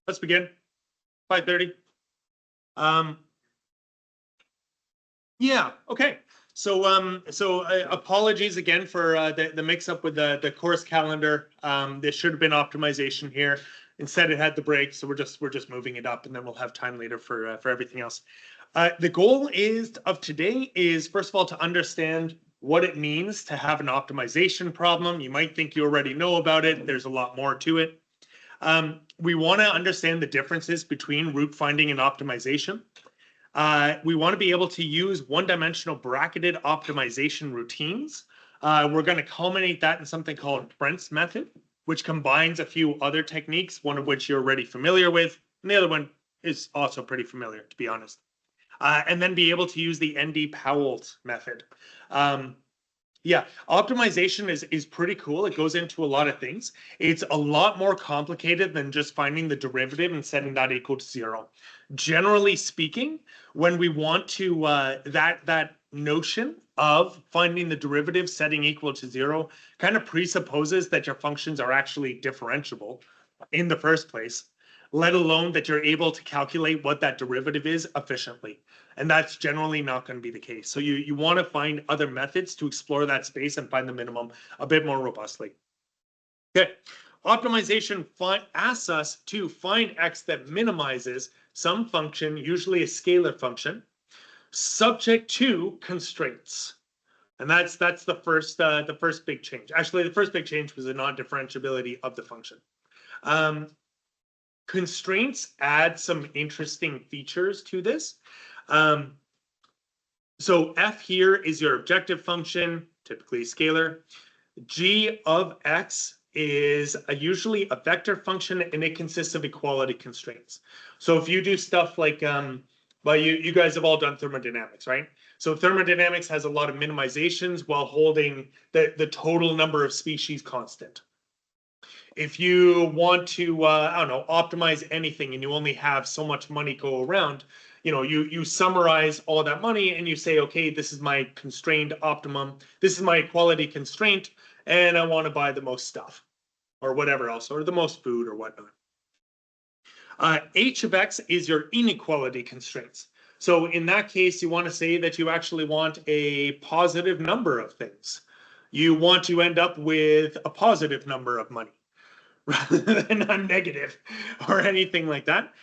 let's begin. 5:30. Yeah, okay. So apologies again for the mix-up with the course calendar. There should have been optimization here. Instead, it had the break, so we're just moving it up, and then we'll have time later for everything else. The goal of today is, first of all, to understand what it means to have an optimization problem. You might think you already know about it. There's a lot more to it. We want to understand the differences between root finding and optimization. We want to be able to use one-dimensional bracketed optimization routines. We're going to culminate that in something called Brent's method, which combines a few other techniques, one of which you're already familiar with, and the other one is also pretty familiar, to be honest. And then be able to use the ND Powell's method. Yeah, optimization is pretty cool. It goes into a lot of things. It's a lot more complicated than just finding the derivative and setting that equal to 0. Generally speaking, when we want to, that notion of finding the derivative setting equal to 0 kind of presupposes that your functions are actually differentiable in the first place, let alone that you're able to calculate what that derivative is efficiently. And that's generally not going to be the case. So you want to find other methods to explore that space and find the minimum a bit more robustly. Okay, optimization asks us to find x that minimizes some function, usually a scalar function, subject to constraints. And that's the first big change. Actually, the first big change was the non-differentiability of the function. Constraints add some interesting features to this. So f here is your objective function, typically scalar. G of x is usually a vector function, and it consists of equality constraints. So if you do stuff like, well, you guys have all done thermodynamics, right? So thermodynamics has a lot of minimizations while holding the total number of species constant. If you want to, I don't know, optimize anything and you only have so much money go around, you summarize all that money and you say, okay, this is my constrained optimum. This is my equality constraint, and I want to buy the most stuff or whatever else, or the most food or whatnot. H of x is your inequality constraints. So in that case, you want to say that you actually want a positive number of things. You want to end up with a positive number of money, rather than a negative or anything like that.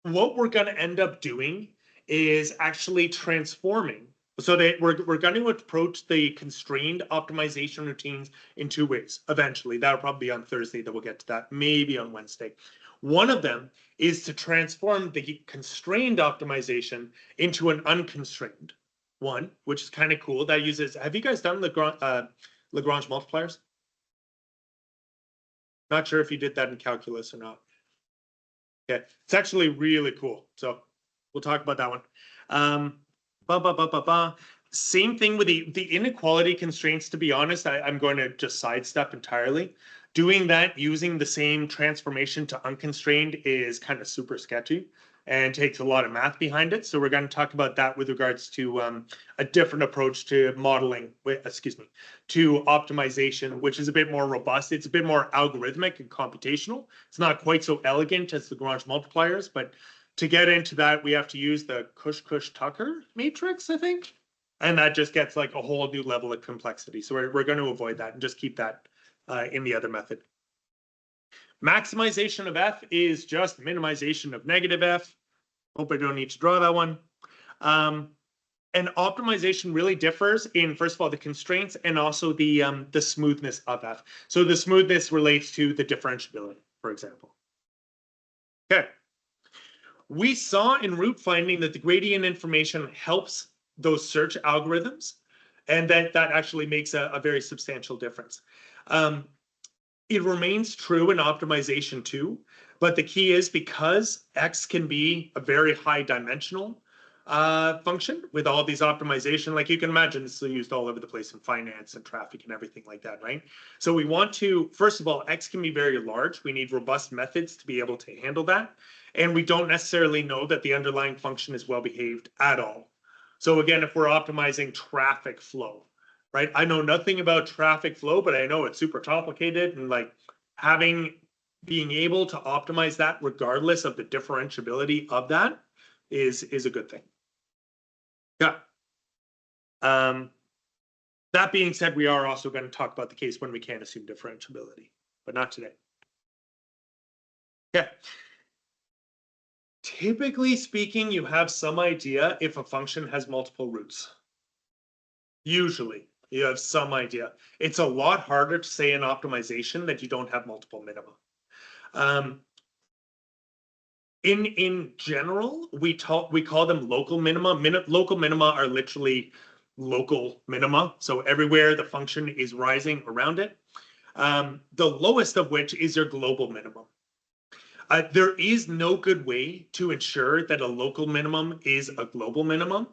What we're going to end up doing is actually transforming. So that we're going to approach the constrained optimization routines in two ways. Eventually, that'll probably be on Thursday that we'll get to that, maybe on Wednesday. One of them is to transform the constrained optimization into an unconstrained one, which is kind of cool. That uses, have you guys done Lagrange multipliers? Not sure if you did that in calculus or not. Okay, it's actually really cool. So we'll talk about that one. Same thing with the inequality constraints. To be honest, I'm going to just sidestep entirely. Doing that using the same transformation to unconstrained is kind of super sketchy and takes a lot of math behind it. So we're going to talk about that with regards to a different approach to modeling, to optimization, which is a bit more robust. It's a bit more algorithmic and computational. It's not quite so elegant as the Lagrange multipliers, but to get into that, we have to use the Cush-Tucker matrix, I think. And that just gets like a whole new level of complexity. So we're going to avoid that and just keep that in the other method. Maximization of f is just minimization of negative f. Hope I don't need to draw that one. And optimization really differs in, first of all, the constraints and also the smoothness of f. So the smoothness relates to the differentiability, for example. Okay. We saw in root finding that the gradient information helps those search algorithms, and that actually makes a very substantial difference. It remains true in optimization too, but the key is because x can be a very high dimensional function with all these optimization, like you can imagine it's used all over the place in finance and traffic and everything like that, right? So we want to, first of all, x can be very large. We need robust methods to be able to handle that. And we don't necessarily know that the underlying function is well behaved at all. So again, if we're optimizing traffic flow, right? I know nothing about traffic flow, but I know it's super complicated, and like having being able to optimize that regardless of the differentiability of that is a good thing. Yeah. That being said, we are also going to talk about the case when we can't assume differentiability, but not today. Okay. Typically speaking, you have some idea if a function has multiple roots. Usually, you have some idea. It's a lot harder to say in optimization that you don't have multiple minima. In general, we call them local minima. Local minima are literally local minima. So everywhere the function is rising around it. The lowest of which is your global minimum. There is no good way to ensure that a local minimum is a global minimum,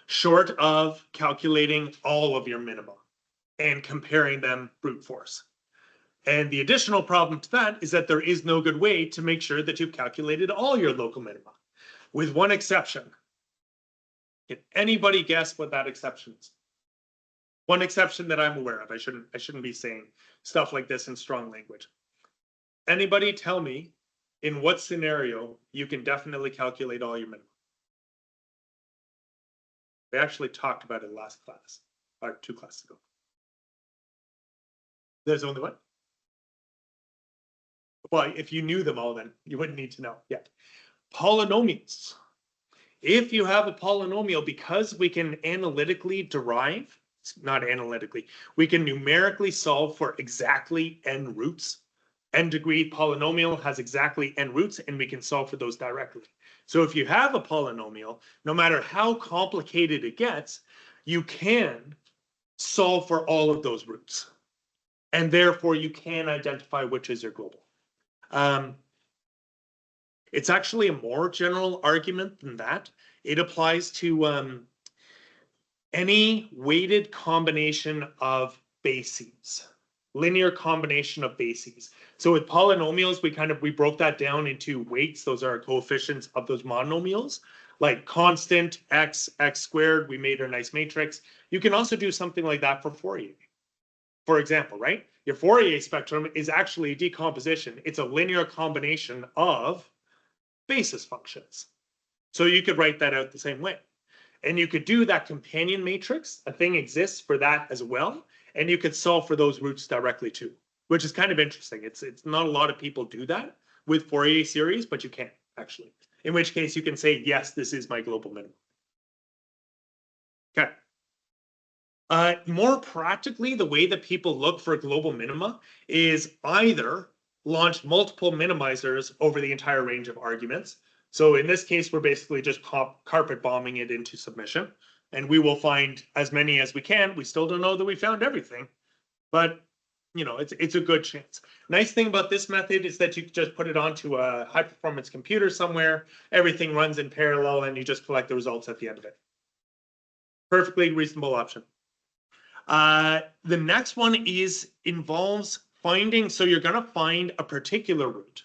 short of calculating all of your minima and comparing them brute force. And the additional problem to that is that there is no good way to make sure that you've calculated all your local minima, with one exception. Can anybody guess what that exception is? One exception that I'm aware of. I shouldn't be saying stuff like this in strong language. Anybody tell me in what scenario you can definitely calculate all your minima? We actually talked about it last class, or 2 classes ago. There's only one? Well, if you knew them all, then you wouldn't need to know. Yeah. Polynomials. If you have a polynomial, because we can analytically derive, not analytically, we can numerically solve for exactly n roots. N degree polynomial has exactly n roots, and we can solve for those directly. So if you have a polynomial, no matter how complicated it gets, you can solve for all of those roots. And therefore, you can identify which is your global. It's actually a more general argument than that. It applies to any weighted combination of bases, linear combination of bases. So with polynomials, we broke that down into weights. Those are coefficients of those monomials, like constant x squared. We made our nice matrix. You can also do something like that for Fourier. For example, right? Your Fourier spectrum is actually a decomposition. It's a linear combination of basis functions. So you could write that out the same way. And you could do that companion matrix. A thing exists for that as well. And you could solve for those roots directly too, which is kind of interesting. It's not a lot of people do that with Fourier series, but you can actually. In which case you can say, yes, this is my global minimum. Okay. More practically, the way that people look for global minima is either launch multiple minimizers over the entire range of arguments. So in this case, we're basically just carpet bombing it into submission, and we will find as many as we can. We still don't know that we found everything, but it's a good chance. Nice thing about this method is that you can just put it onto a high performance computer somewhere. Everything runs in parallel, and you just collect the results at the end of it. Perfectly reasonable option. The next one involves finding, so you're going to find a particular root,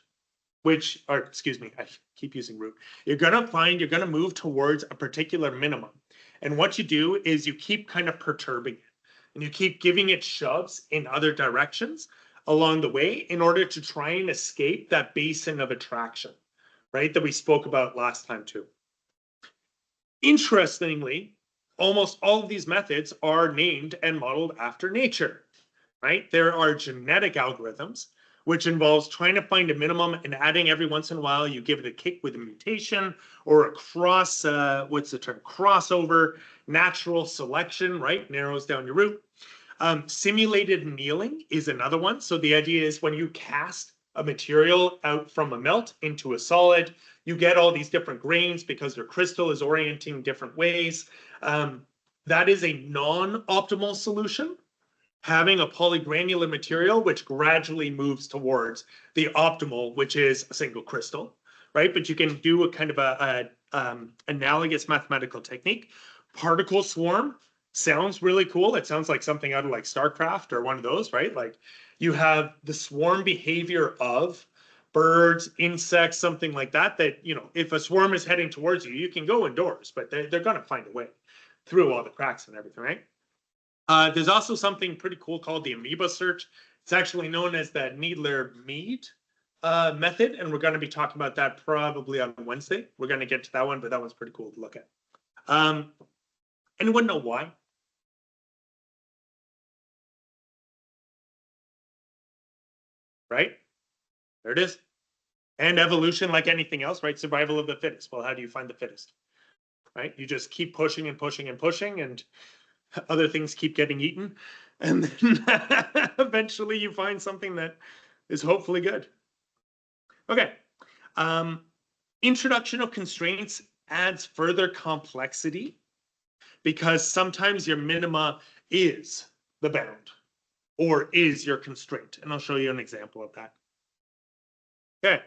excuse me, I keep using root. You're going to move towards a particular minimum. And what you do is you keep kind of perturbing it, and you keep giving it shoves in other directions along the way in order to try and escape that basin of attraction, right, that we spoke about last time too. Interestingly, almost all of these methods are named and modeled after nature, right? There are genetic algorithms, which involves trying to find a minimum and adding every once in a while. You give it a kick with a mutation or a crossover, natural selection, right? Narrows down your root. Simulated annealing is another one. So the idea is when you cast a material out from a melt into a solid, you get all these different grains because their crystal is orienting different ways. That is a non-optimal solution, having a polygranular material which gradually moves towards the optimal, which is a single crystal, right? But you can do a kind of a analogous mathematical technique. Particle swarm sounds really cool. It sounds like something out of like StarCraft or one of those, right? Like you have the swarm behavior of birds, insects, something like that, if a swarm is heading towards you, you can go indoors, but they're going to find a way through all the cracks and everything, right? There's also something pretty cool called the amoeba search. It's actually known as the Needler-Mead method, and we're going to be talking about that probably on Wednesday. We're going to get to that one, but that one's pretty cool to look at. Anyone know why? Right? There it is. And evolution, like anything else, right? Survival of the fittest. Well, how do you find the fittest? Right? You just keep pushing and pushing and pushing, and other things keep getting eaten. And then eventually you find something that is hopefully good. Okay. Introduction of constraints adds further complexity because sometimes your minima is the bound or is your constraint. And I'll show you an example of that. Okay.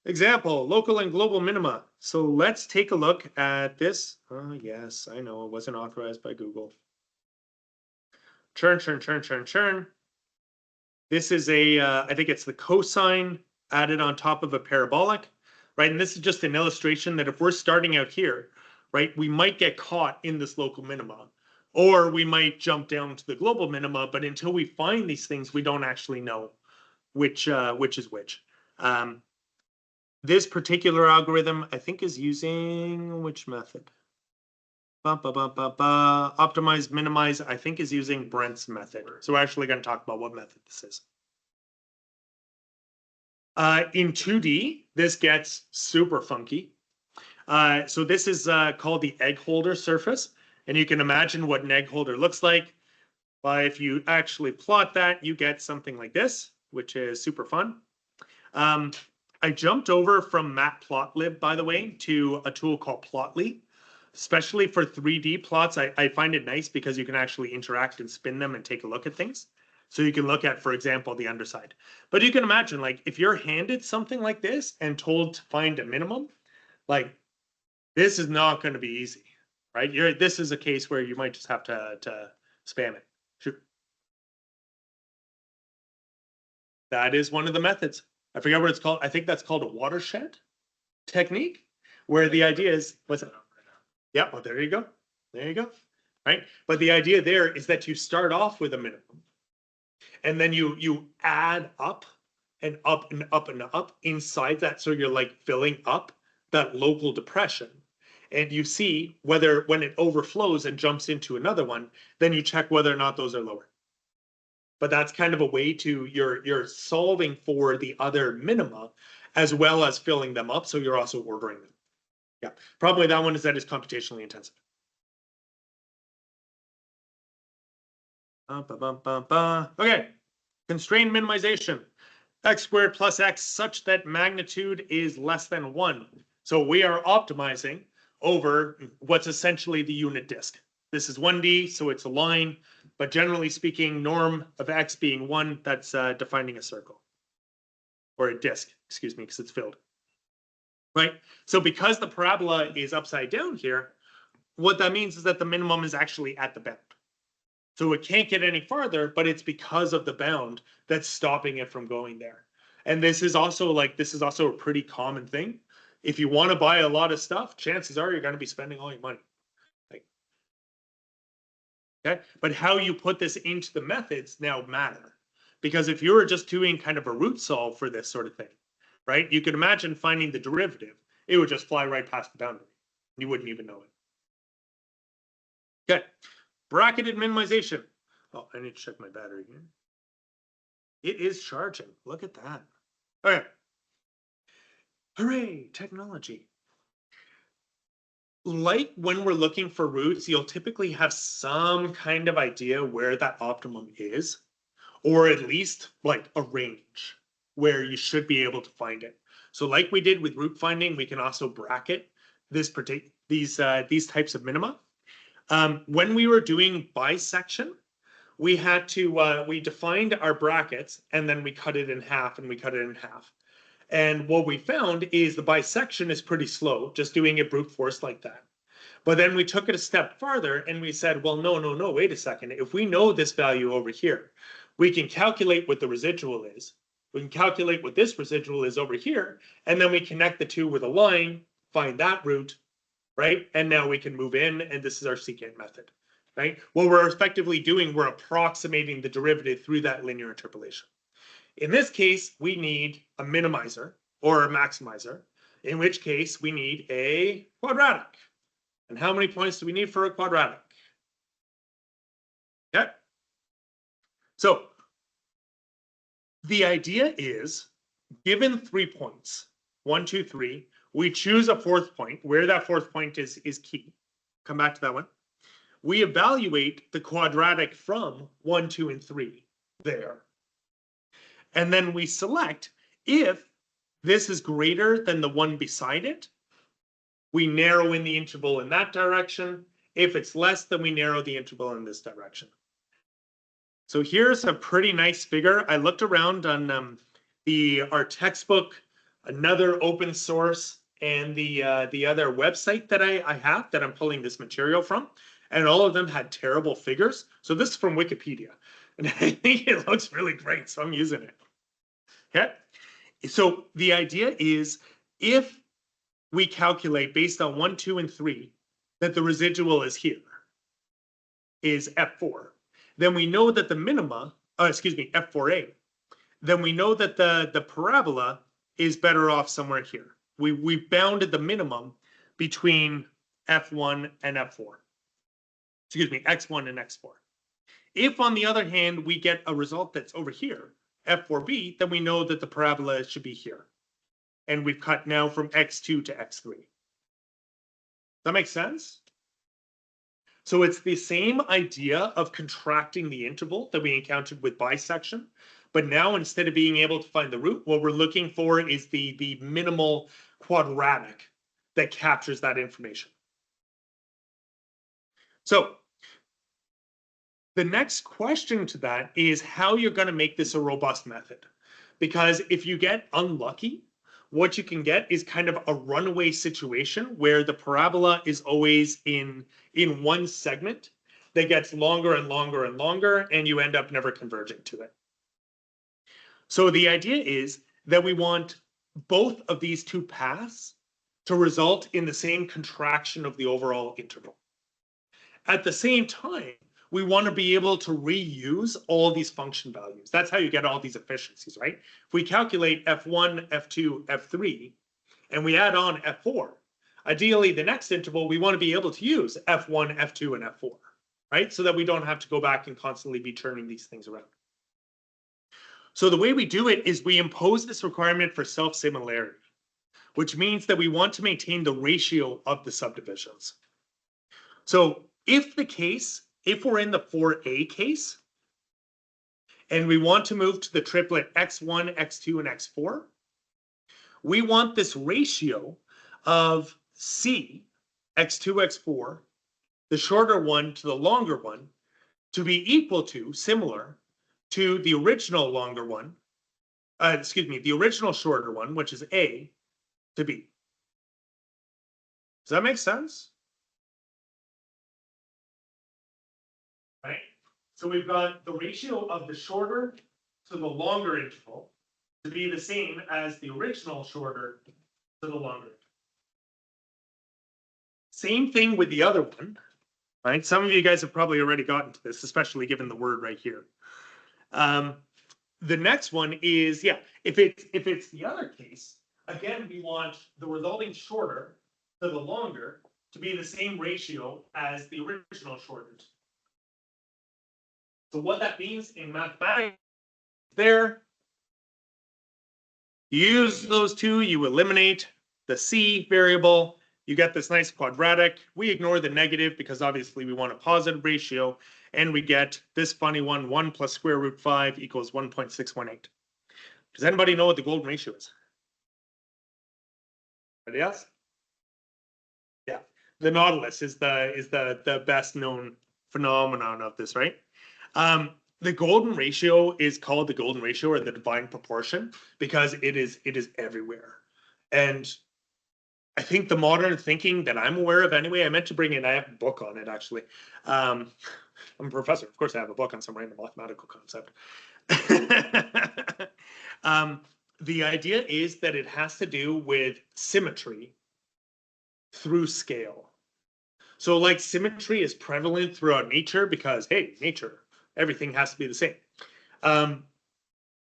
Example, local and global minima. So let's take a look at this. Oh, yes, I know it wasn't authorized by Google. Churn. This is I think it's the cosine added on top of a parabolic, right? And this is just an illustration that if we're starting out here, right, we might get caught in this local minima, or we might jump down to the global minima, but until we find these things, we don't actually know which is which. This particular algorithm, I think, is using which method? Optimize, minimize, I think is using Brent's method. So we're actually going to talk about what method this is. In 2D, this gets super funky. So this is called the egg holder surface. And you can imagine what an egg holder looks like. If you actually plot that, you get something like this, which is super fun. I jumped over from Matplotlib, by the way, to a tool called Plotly. Especially for 3D plots, I find it nice because you can actually interact and spin them and take a look at things. So you can look at, for example, the underside. But you can imagine, like, if you're handed something like this and told to find a minimum, like, this is not going to be easy, right? This is a case where you might just have to spam it. Shoot. That is one of the methods. I forget what it's called. I think that's called a watershed technique, where the idea is, what's it? Yeah, well, there you go. There you go. Right? But the idea there is that you start off with a minimum, and then you add up and up and up and up inside that. So you're like filling up that local depression. And you see whether when it overflows and jumps into another one, then you check whether or not those are lower. But that's kind of a way to, you're solving for the other minima as well as filling them up. So you're also ordering them. Yeah, probably that one is that is computationally intensive. Okay, constrained minimization. X squared plus x such that magnitude is less than 1. So we are optimizing over what's essentially the unit disk. This is 1D, so it's a line, but generally speaking, norm of x being 1, that's defining a circle. Or a disk, excuse me, because it's filled. Right? So because the parabola is upside down here, what that means is that the minimum is actually at the bound. So it can't get any farther, but it's because of the bound that's stopping it from going there. And this is also a pretty common thing. If you want to buy a lot of stuff, chances are you're going to be spending all your money. Okay, but how you put this into the methods now matter. Because if you were just doing kind of a root solve for this sort of thing, right? You could imagine finding the derivative. It would just fly right past the boundary. You wouldn't even know it. Okay. Bracketed minimization. Oh, I need to check my battery here. It is charging. Look at that. Okay. Hooray, technology. Like when we're looking for roots, you'll typically have some kind of idea where that optimum is, or at least like a range where you should be able to find it. So like we did with root finding, we can also bracket these types of minima. When we were doing bisection, we had to, we defined our brackets and then we cut it in half and we cut it in half. And what we found is the bisection is pretty slow, just doing it brute force like that. But then we took it a step farther and we said, well, no, wait a second. If we know this value over here, we can calculate what the residual is. We can calculate what this residual is over here. And then we connect the two with a line, find that root, right? And now we can move in, and this is our secant method, right? What we're effectively doing, we're approximating the derivative through that linear interpolation. In this case, we need a minimizer or a maximizer, in which case we need a quadratic. And how many points do we need for a quadratic? Okay. So the idea is, given 3 points, 1, 2, 3, we choose a fourth point. Where that fourth point is key. Come back to that one. We evaluate the quadratic from 1, 2, and 3 there. And then we select if this is greater than the one beside it, we narrow in the interval in that direction. If it's less, then we narrow the interval in this direction. So here's a pretty nice figure. I looked around on our textbook, another open source, and the other website that I have that I'm pulling this material from, and all of them had terrible figures. So this is from Wikipedia, and I think it looks really great, so I'm using it. Okay, so the idea is if we calculate based on 1, 2, and 3 that the residual is here, is F4, then we know that the minima, F4A, then we know that the parabola is better off somewhere here. We bounded the minimum between F1 and F4. X1 and X4. If, on the other hand, we get a result that's over here, F4B, then we know that the parabola should be here. And we've cut now from X2 to X3. Does that make sense? So it's the same idea of contracting the interval that we encountered with bisection. But now, instead of being able to find the root, what we're looking for is the minimal quadratic that captures that information. So the next question to that is how you're going to make this a robust method. Because if you get unlucky, what you can get is kind of a runaway situation where the parabola is always in one segment that gets longer and longer and longer, and you end up never converging to it. So the idea is that we want both of these two paths to result in the same contraction of the overall interval. At the same time, we want to be able to reuse all these function values. That's how you get all these efficiencies, right? If we calculate F1, F2, F3, and we add on F4, ideally the next interval, we want to be able to use F1, F2, and F4, right? So that we don't have to go back and constantly be turning these things around. So the way we do it is we impose this requirement for self-similarity, which means that we want to maintain the ratio of the subdivisions. So if we're in the 4A case, and we want to move to the triplet X1, X2, and X4, we want this ratio of C, X2, X4, the shorter one to the longer one, to be equal to, similar to the original longer one, the original shorter one, which is A, to B. Does that make sense? Right? So we've got the ratio of the shorter to the longer interval to be the same as the original shorter to the longer. Same thing with the other one, right? Some of you guys have probably already gotten to this, especially given the word right here. The next one is, if it's the other case, again, we want the resulting shorter to the longer to be the same ratio as the original shorter. So what that means in mathematics, you use those two, you eliminate the C variable, you get this nice quadratic. We ignore the negative because obviously we want a positive ratio, and we get this funny one, 1 plus square root 5 equals 1.618. Does anybody know what the golden ratio is? Anybody else? Yeah, the nautilus is the best known phenomenon of this, right? The golden ratio is called the golden ratio or the divine proportion because it is everywhere. And I think the modern thinking that I'm aware of anyway, I meant to bring in, I have a book on it actually. I'm a professor, of course I have a book on some random mathematical concept. The idea is that it has to do with symmetry through scale. So like symmetry is prevalent throughout nature because, hey, nature, everything has to be the same.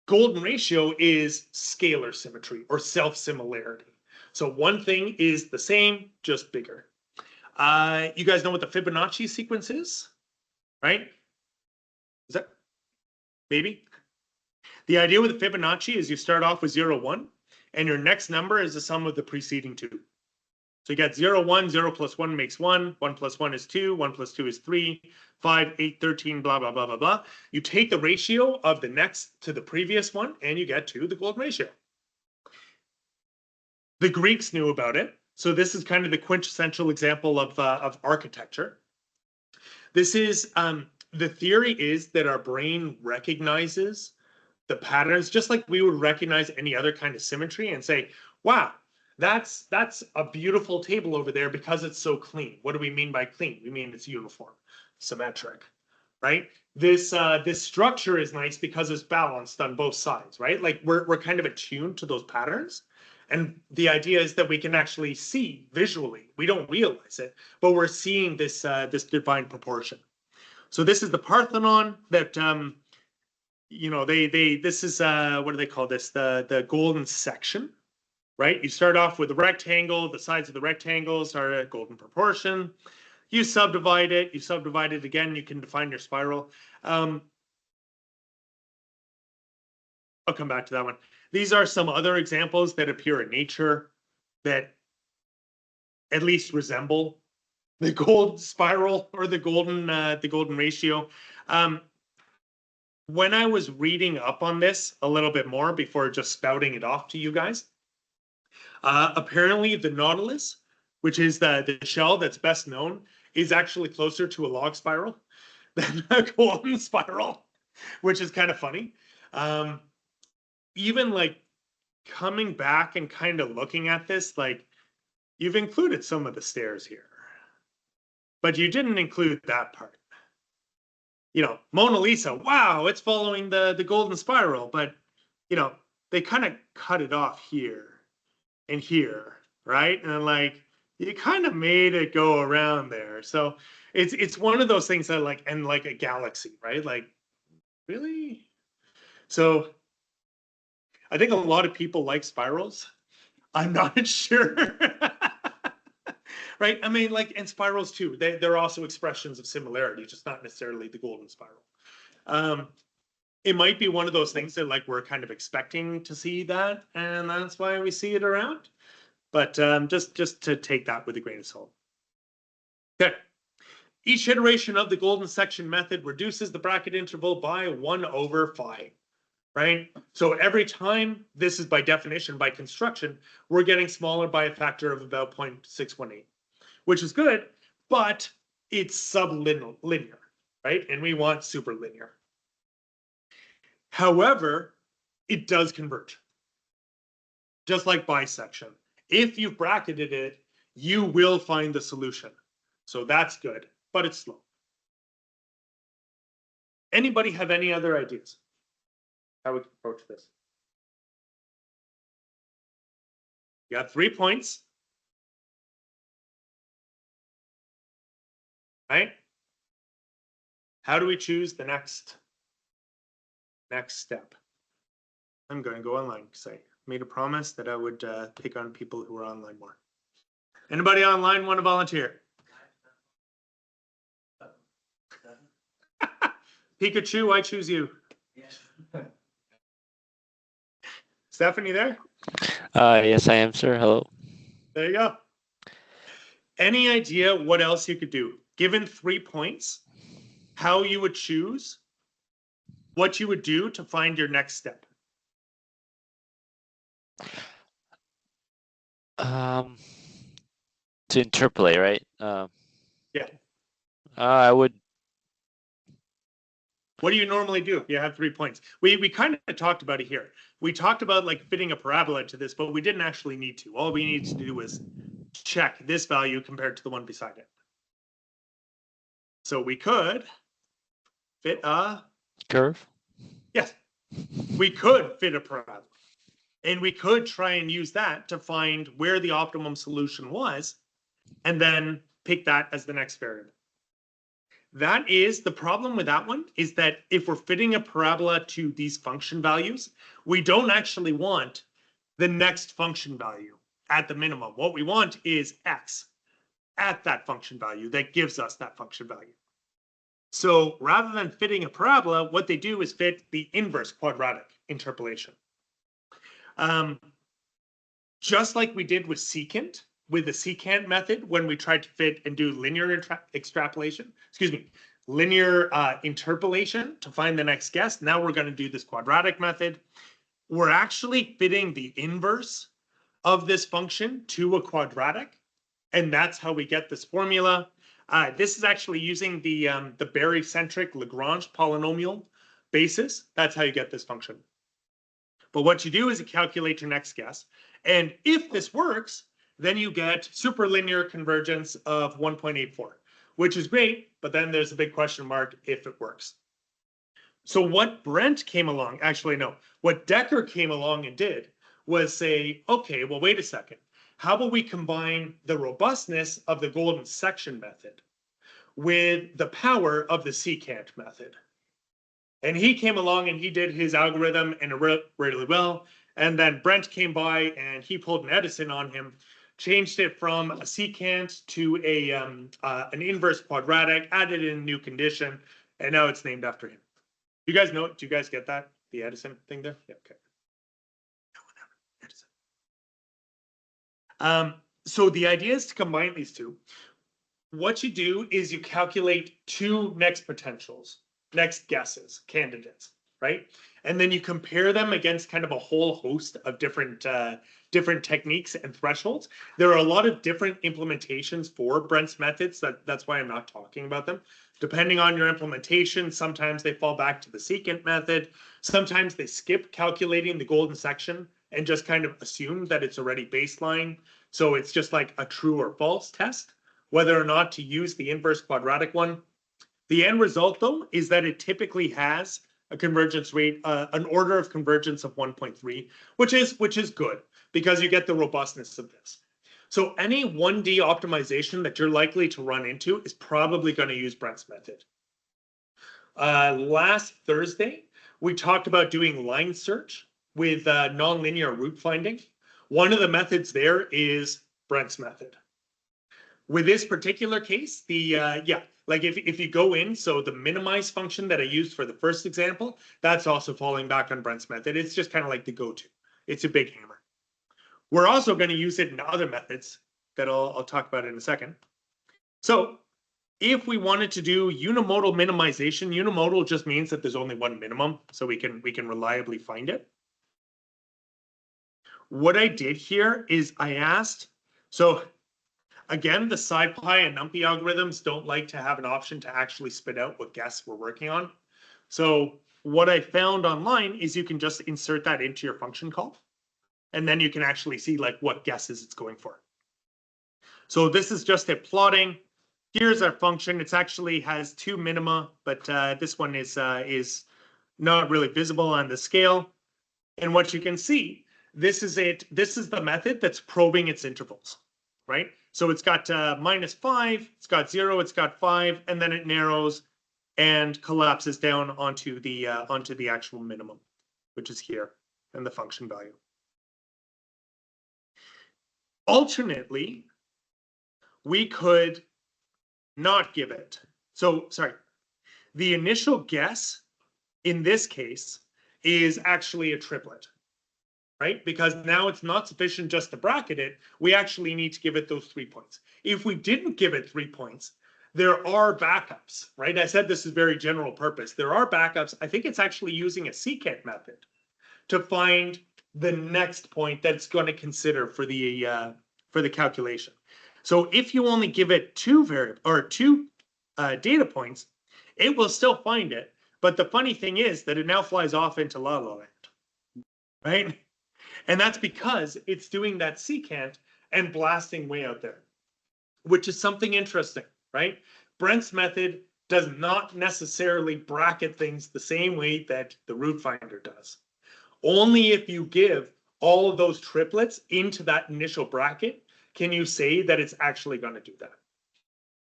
Golden ratio is scalar symmetry or self-similarity. So one thing is the same, just bigger. You guys know what the Fibonacci sequence is, right? Is that maybe? The idea with the Fibonacci is you start off with 0, 1, and your next number is the sum of the preceding two. So you got 0, 1, 0 plus 1 makes 1, 1 plus 1 is 2, 1 plus 2 is 3, 5, 8, 13, blah, blah, blah, blah, blah. You take the ratio of the next to the previous one, and you get to the golden ratio. The Greeks knew about it. So this is kind of the quintessential example of architecture. This is, the theory is that our brain recognizes the patterns just like we would recognize any other kind of symmetry and say, wow, that's a beautiful table over there because it's so clean. What do we mean by clean? We mean it's uniform, symmetric, right? This structure is nice because it's balanced on both sides, right? Like we're kind of attuned to those patterns. And the idea is that we can actually see visually. We don't realize it, but we're seeing this this divine proportion. So this is the Parthenon that you know, this is what do they call this? The golden section, right? You start off with a rectangle. The sides of the rectangles are a golden proportion. You subdivide it. You subdivide it again. You can define your spiral. I'll come back to that one. These are some other examples that appear in nature that at least resemble the gold spiral or the golden ratio. When I was reading up on this a little bit more before just spouting it off to you guys, apparently the Nautilus, which is the shell that's best known, is actually closer to a log spiral than a golden spiral, which is kind of funny. Even like coming back and kind of looking at this, like you've included some of the stairs here, but you didn't include that part. You know, Mona Lisa, wow, it's following the golden spiral, but you know, they kind of cut it off here and here, right? And like you kind of made it go around there. So it's one of those things that like, and like a galaxy, right? Like, really? So I think a lot of people like spirals. I'm not sure. Right? I mean, like, and spirals too. They're also expressions of similarity, just not necessarily the golden spiral. It might be one of those things that like we're kind of expecting to see that, and that's why we see it around. But just to take that with a grain of salt. Okay. Each iteration of the golden section method reduces the bracket interval by 1/5. Right? So every time, this is by definition, by construction, we're getting smaller by a factor of about 0.618, which is good, but it's sublinear, right? And we want superlinear. However, it does converge, just like bisection. If you've bracketed it, you will find the solution. So that's good, but it's slow. Anybody have any other ideas? How we can approach this? You got 3 points, right? How do we choose the next step? I'm going to go online because I made a promise that I would pick on people who are online more. Anybody online want to volunteer? Pikachu, I choose you. Yes. Stephanie there? Yes, I am, sir. Hello. There you go. Any idea what else you could do? Given 3 points, how you would choose what you would do to find your next step? To interpolate, right? Yeah. I would. What do you normally do if you have 3 points? We kind of talked about it here. We talked about like fitting a parabola to this, but we didn't actually need to. All we needed to do was check this value compared to the one beside it. So we could fit a Curve? Yes, we could fit a parabola. And we could try and use that to find where the optimum solution was, and then pick that as the next variable. That is, the problem with that one is that if we're fitting a parabola to these function values, we don't actually want the next function value at the minimum. What we want is x at that function value that gives us that function value. So rather than fitting a parabola, what they do is fit the inverse quadratic interpolation. Just like we did with secant, with the secant method, when we tried to fit and do linear extrapolation, linear interpolation to find the next guess. Now we're going to do this quadratic method. We're actually fitting the inverse of this function to a quadratic, and that's how we get this formula. This is actually using the barycentric Lagrange polynomial basis. That's how you get this function. But what you do is you calculate your next guess, and if this works, then you get superlinear convergence of 1.84, which is great, but then there's a big question mark if it works. So what Brent came along, actually no, what Decker came along and did was say, okay, well, wait a second. How about we combine the robustness of the golden section method with the power of the secant method? And he came along and he did his algorithm and it worked really well. And then Brent came by and he pulled an Edison on him, changed it from a secant to an inverse quadratic, added in a new condition, and now it's named after him. You guys know it? Do you guys get that? The Edison thing there? Yeah, okay. So the idea is to combine these two. What you do is you calculate two next potentials, next guesses, candidates, right? And then you compare them against kind of a whole host of different techniques and thresholds. There are a lot of different implementations for Brent's methods. That's why I'm not talking about them. Depending on your implementation, sometimes they fall back to the secant method. Sometimes they skip calculating the golden section and just kind of assume that it's already baseline. So it's just like a true or false test, whether or not to use the inverse quadratic one. The end result, though, is that it typically has a convergence rate, an order of convergence of 1.3, which is good because you get the robustness of this. So any 1D optimization that you're likely to run into is probably going to use Brent's method. Last Thursday, we talked about doing line search with nonlinear root finding. One of the methods there is Brent's method. With this particular case, like if you go in, so the minimize function that I used for the first example, that's also falling back on Brent's method. It's just kind of like the go-to. It's a big hammer. We're also going to use it in other methods that I'll talk about in a second. So if we wanted to do unimodal minimization, unimodal just means that there's only one minimum, so we can reliably find it. What I did here is I asked, so again, the SciPy and NumPy algorithms don't like to have an option to actually spit out what guess we're working on. So what I found online is you can just insert that into your function call, and then you can actually see like what guesses it's going for. So this is just a plotting. Here's our function. It actually has two minima, but this one is not really visible on the scale. And what you can see, this is it. This is the method that's probing its intervals, right? So it's got -5, it's got 0, it's got 5, and then it narrows and collapses down onto the actual minimum, which is here, and the function value. Alternately, we could not give it. So, sorry, the initial guess in this case is actually a triplet, right? Because now it's not sufficient just to bracket it. We actually need to give it those 3 points. If we didn't give it 3 points, there are backups, right? I said this is very general purpose. There are backups. I think it's actually using a secant method to find the next point that it's going to consider for the calculation. So if you only give it two data points, it will still find it. But the funny thing is that it now flies off into La La Land, right? And that's because it's doing that secant and blasting way out there, which is something interesting, right? Brent's method does not necessarily bracket things the same way that the root finder does. Only if you give all of those triplets into that initial bracket can you say that it's actually going to do that.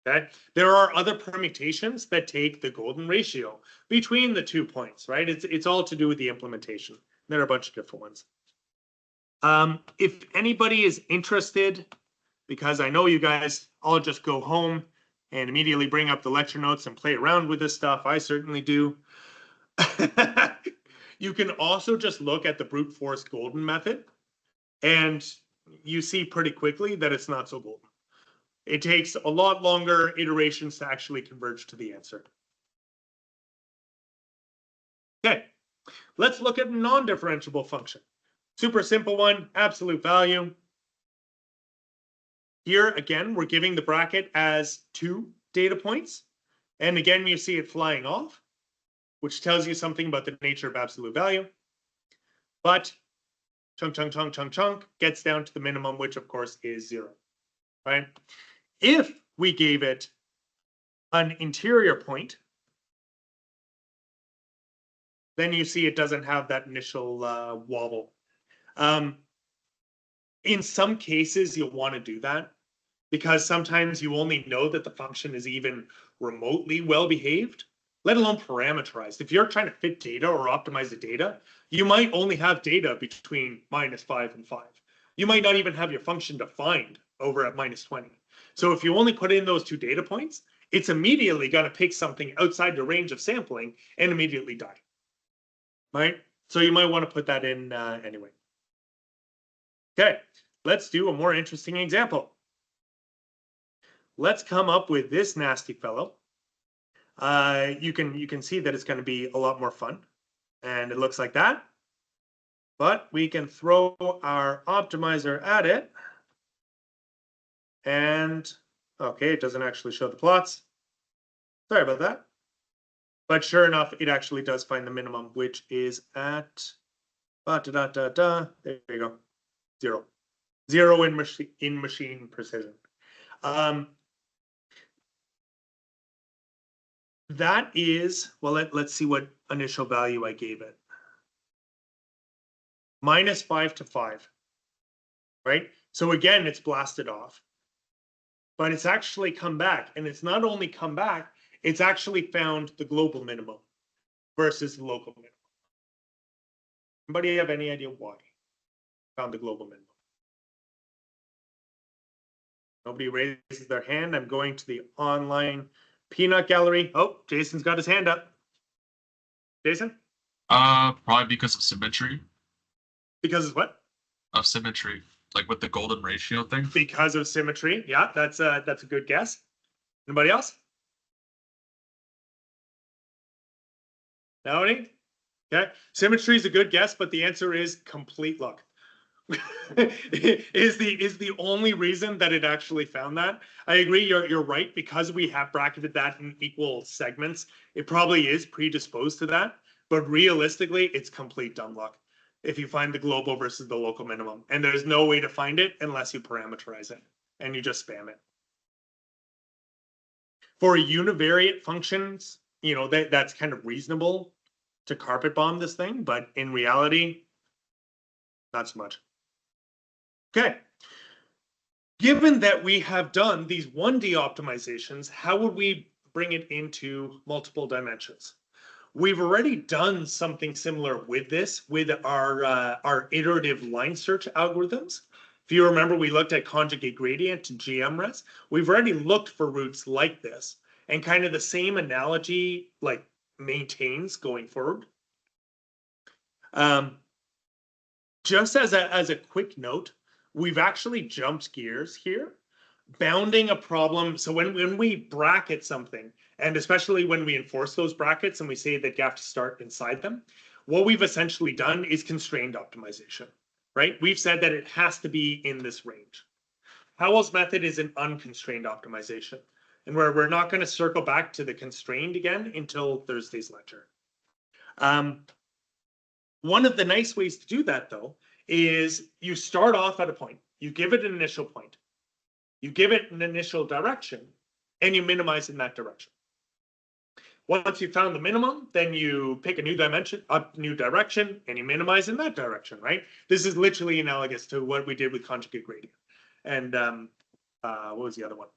Okay, there are other permutations that take the golden ratio between the 2 points, right? It's all to do with the implementation. There are a bunch of different ones. If anybody is interested, because I know you guys all just go home and immediately bring up the lecture notes and play around with this stuff. I certainly do. You can also just look at the brute force golden method, and you see pretty quickly that it's not so golden. It takes a lot longer iterations to actually converge to the answer. Okay, let's look at non-differentiable function. Super simple one, absolute value. Here, again, we're giving the bracket as 2 data points. And again, you see it flying off, which tells you something about the nature of absolute value. But chunk gets down to the minimum, which of course is 0, right? If we gave it an interior point, then you see it doesn't have that initial wobble. In some cases, you'll want to do that because sometimes you only know that the function is even remotely well behaved, let alone parameterized. If you're trying to fit data or optimize the data, you might only have data between -5 and 5. You might not even have your function defined over at -20. So if you only put in those 2 data points, it's immediately going to pick something outside the range of sampling and immediately die. Right? So you might want to put that in anyway. Okay, let's do a more interesting example. Let's come up with this nasty fellow. You can see that it's going to be a lot more fun, and it looks like that. But we can throw our optimizer at it, and okay, it doesn't actually show the plots. Sorry about that. But sure enough, it actually does find the minimum, which is at there you go, 0. 0 in machine precision. That is, well, let's see what initial value I gave it. -5 to 5, right? So again, it's blasted off, but it's actually come back, and it's not only come back, it's actually found the global minimum versus the local minimum. Anybody have any idea why? Found the global minimum. Nobody raises their hand. I'm going to the online peanut gallery. Oh, Jason's got his hand up. Jason? Probably because of symmetry. Because of what? Of symmetry, like with the golden ratio thing. Because of symmetry. Yeah, that's a good guess. Anybody else? Nobody? Okay. Symmetry is a good guess, but the answer is complete luck. is the only reason that it actually found that. I agree, you're right, because we have bracketed that in equal segments, it probably is predisposed to that, but realistically, it's complete dumb luck if you find the global versus the local minimum, and there's no way to find it unless you parameterize it and you just spam it. For univariate functions, you know, that's kind of reasonable to carpet bomb this thing, but in reality, not so much. Okay. Given that we have done these 1D optimizations, how would we bring it into multiple dimensions? We've already done something similar with this, with our iterative line search algorithms. If you remember, we looked at conjugate gradient and GMRes. We've already looked for routes like this, and kind of the same analogy like maintains going forward. Just as a quick note, we've actually jumped gears here, bounding a problem. So when we bracket something, and especially when we enforce those brackets and we say that you have to start inside them, what we've essentially done is constrained optimization, right? We've said that it has to be in this range. Howell's method is an unconstrained optimization, and we're not going to circle back to the constrained again until Thursday's lecture. One of the nice ways to do that, though, is you start off at a point, you give it an initial point, you give it an initial direction, and you minimize in that direction. Once you found the minimum, then you pick a new dimension, a new direction, and you minimize in that direction, right? This is literally analogous to what we did with conjugate gradient. And what was the other one?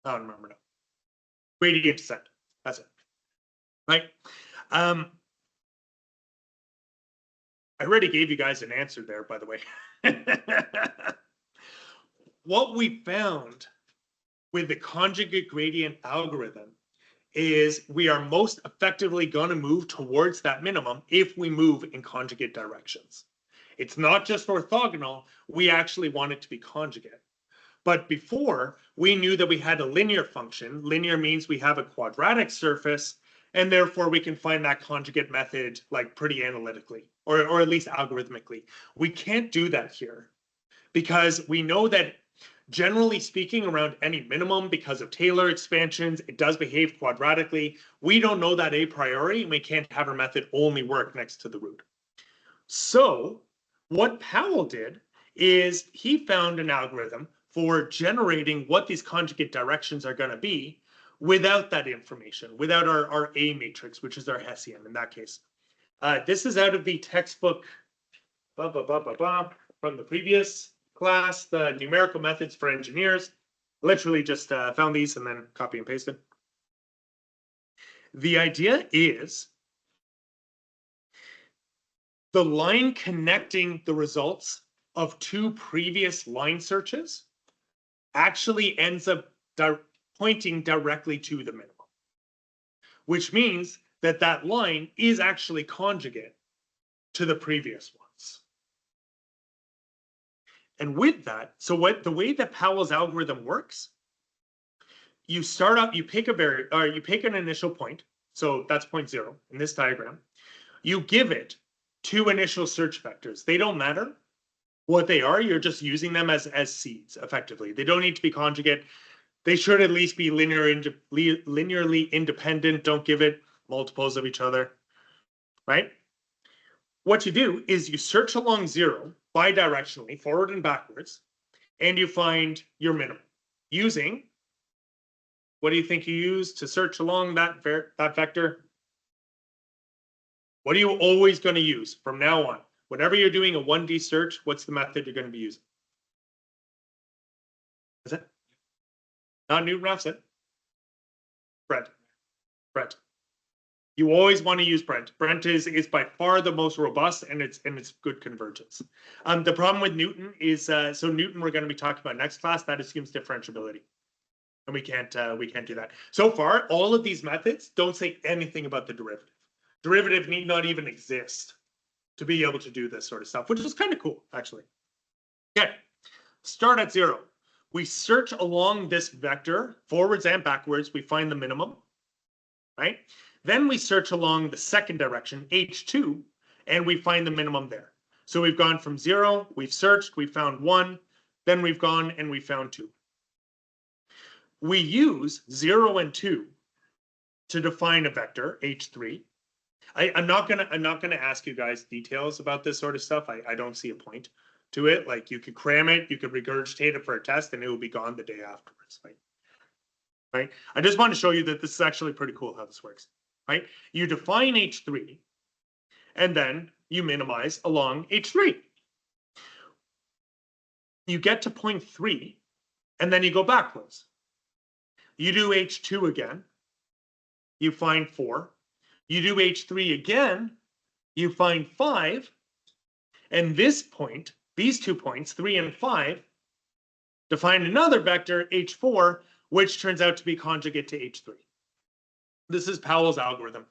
I don't remember now. Gradient descent. That's it. Right. I already gave you guys an answer there, by the way. What we found with the conjugate gradient algorithm is we are most effectively going to move towards that minimum if we move in conjugate directions. It's not just orthogonal, we actually want it to be conjugate. But before, we knew that we had a linear function. Linear means we have a quadratic surface, and therefore we can find that conjugate method like pretty analytically, or at least algorithmically. We can't do that here because we know that generally speaking, around any minimum, because of Taylor expansions, it does behave quadratically. We don't know that a priori, and we can't have our method only work next to the root. So what Powell did is he found an algorithm for generating what these conjugate directions are going to be without that information, without our A matrix, which is our Hessian in that case. This is out of the textbook from the previous class, the numerical methods for engineers. Literally just found these and then copy and pasted. The idea is the line connecting the results of two previous line searches actually ends up pointing directly to the minimum, which means that that line is actually conjugate to the previous ones. And with that, so the way that Powell's algorithm works, you start up, you pick you pick an initial point. So that's point 0 in this diagram. You give it two initial search vectors. They don't matter what they are. You're just using them as seeds effectively. They don't need to be conjugate. They should at least be linearly independent. Don't give it multiples of each other, right? What you do is you search along 0 bidirectionally, forward and backwards, and you find your minimum using, what do you think you use to search along that vector? What are you always going to use from now on? Whenever you're doing a 1D search, what's the method you're going to be using? Is it? Not Newton-Raphson. Brent. You always want to use Brent. Brent is by far the most robust, and it's good convergence. The problem with Newton is so Newton we're going to be talking about next class. That assumes differentiability, and we can't do that. So far, all of these methods don't say anything about the derivative. Derivative need not even exist to be able to do this sort of stuff, which is kind of cool, actually. Okay, start at 0. We search along this vector, forwards and backwards. We find the minimum, right? Then we search along the second direction, H2, and we find the minimum there. So we've gone from 0, we've searched, we found 1, then we've gone and we found 2. We use 0 and 2 to define a vector, H3. I'm not gonna ask you guys details about this sort of stuff. I don't see a point to it. Like you could cram it, you could regurgitate it for a test, and it will be gone the day afterwards, right? I just want to show you that this is actually pretty cool how this works. Right? You define H3, and then you minimize along H3. You get to point 3, and then you go backwards. You do H2 again, you find 4. You do H3 again, you find 5. And this point, these 2 points, 3 and 5, define another vector, H4, which turns out to be conjugate to H3. This is Powell's algorithm.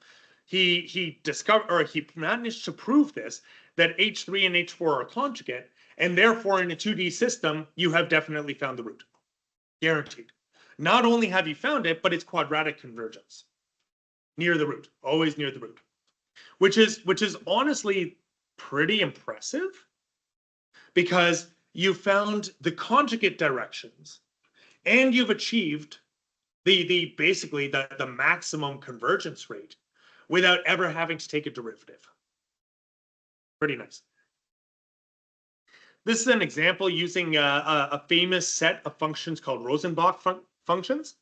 He discovered, or he managed to prove this, that H3 and H4 are conjugate, and therefore in a 2D system, you have definitely found the root. Guaranteed. Not only have you found it, but it's quadratic convergence. Near the root, always near the root. Which is honestly pretty impressive, because you found the conjugate directions, and you've achieved basically the maximum convergence rate without ever having to take a derivative. Pretty nice. This is an example using a famous set of functions called Rosenbach functions.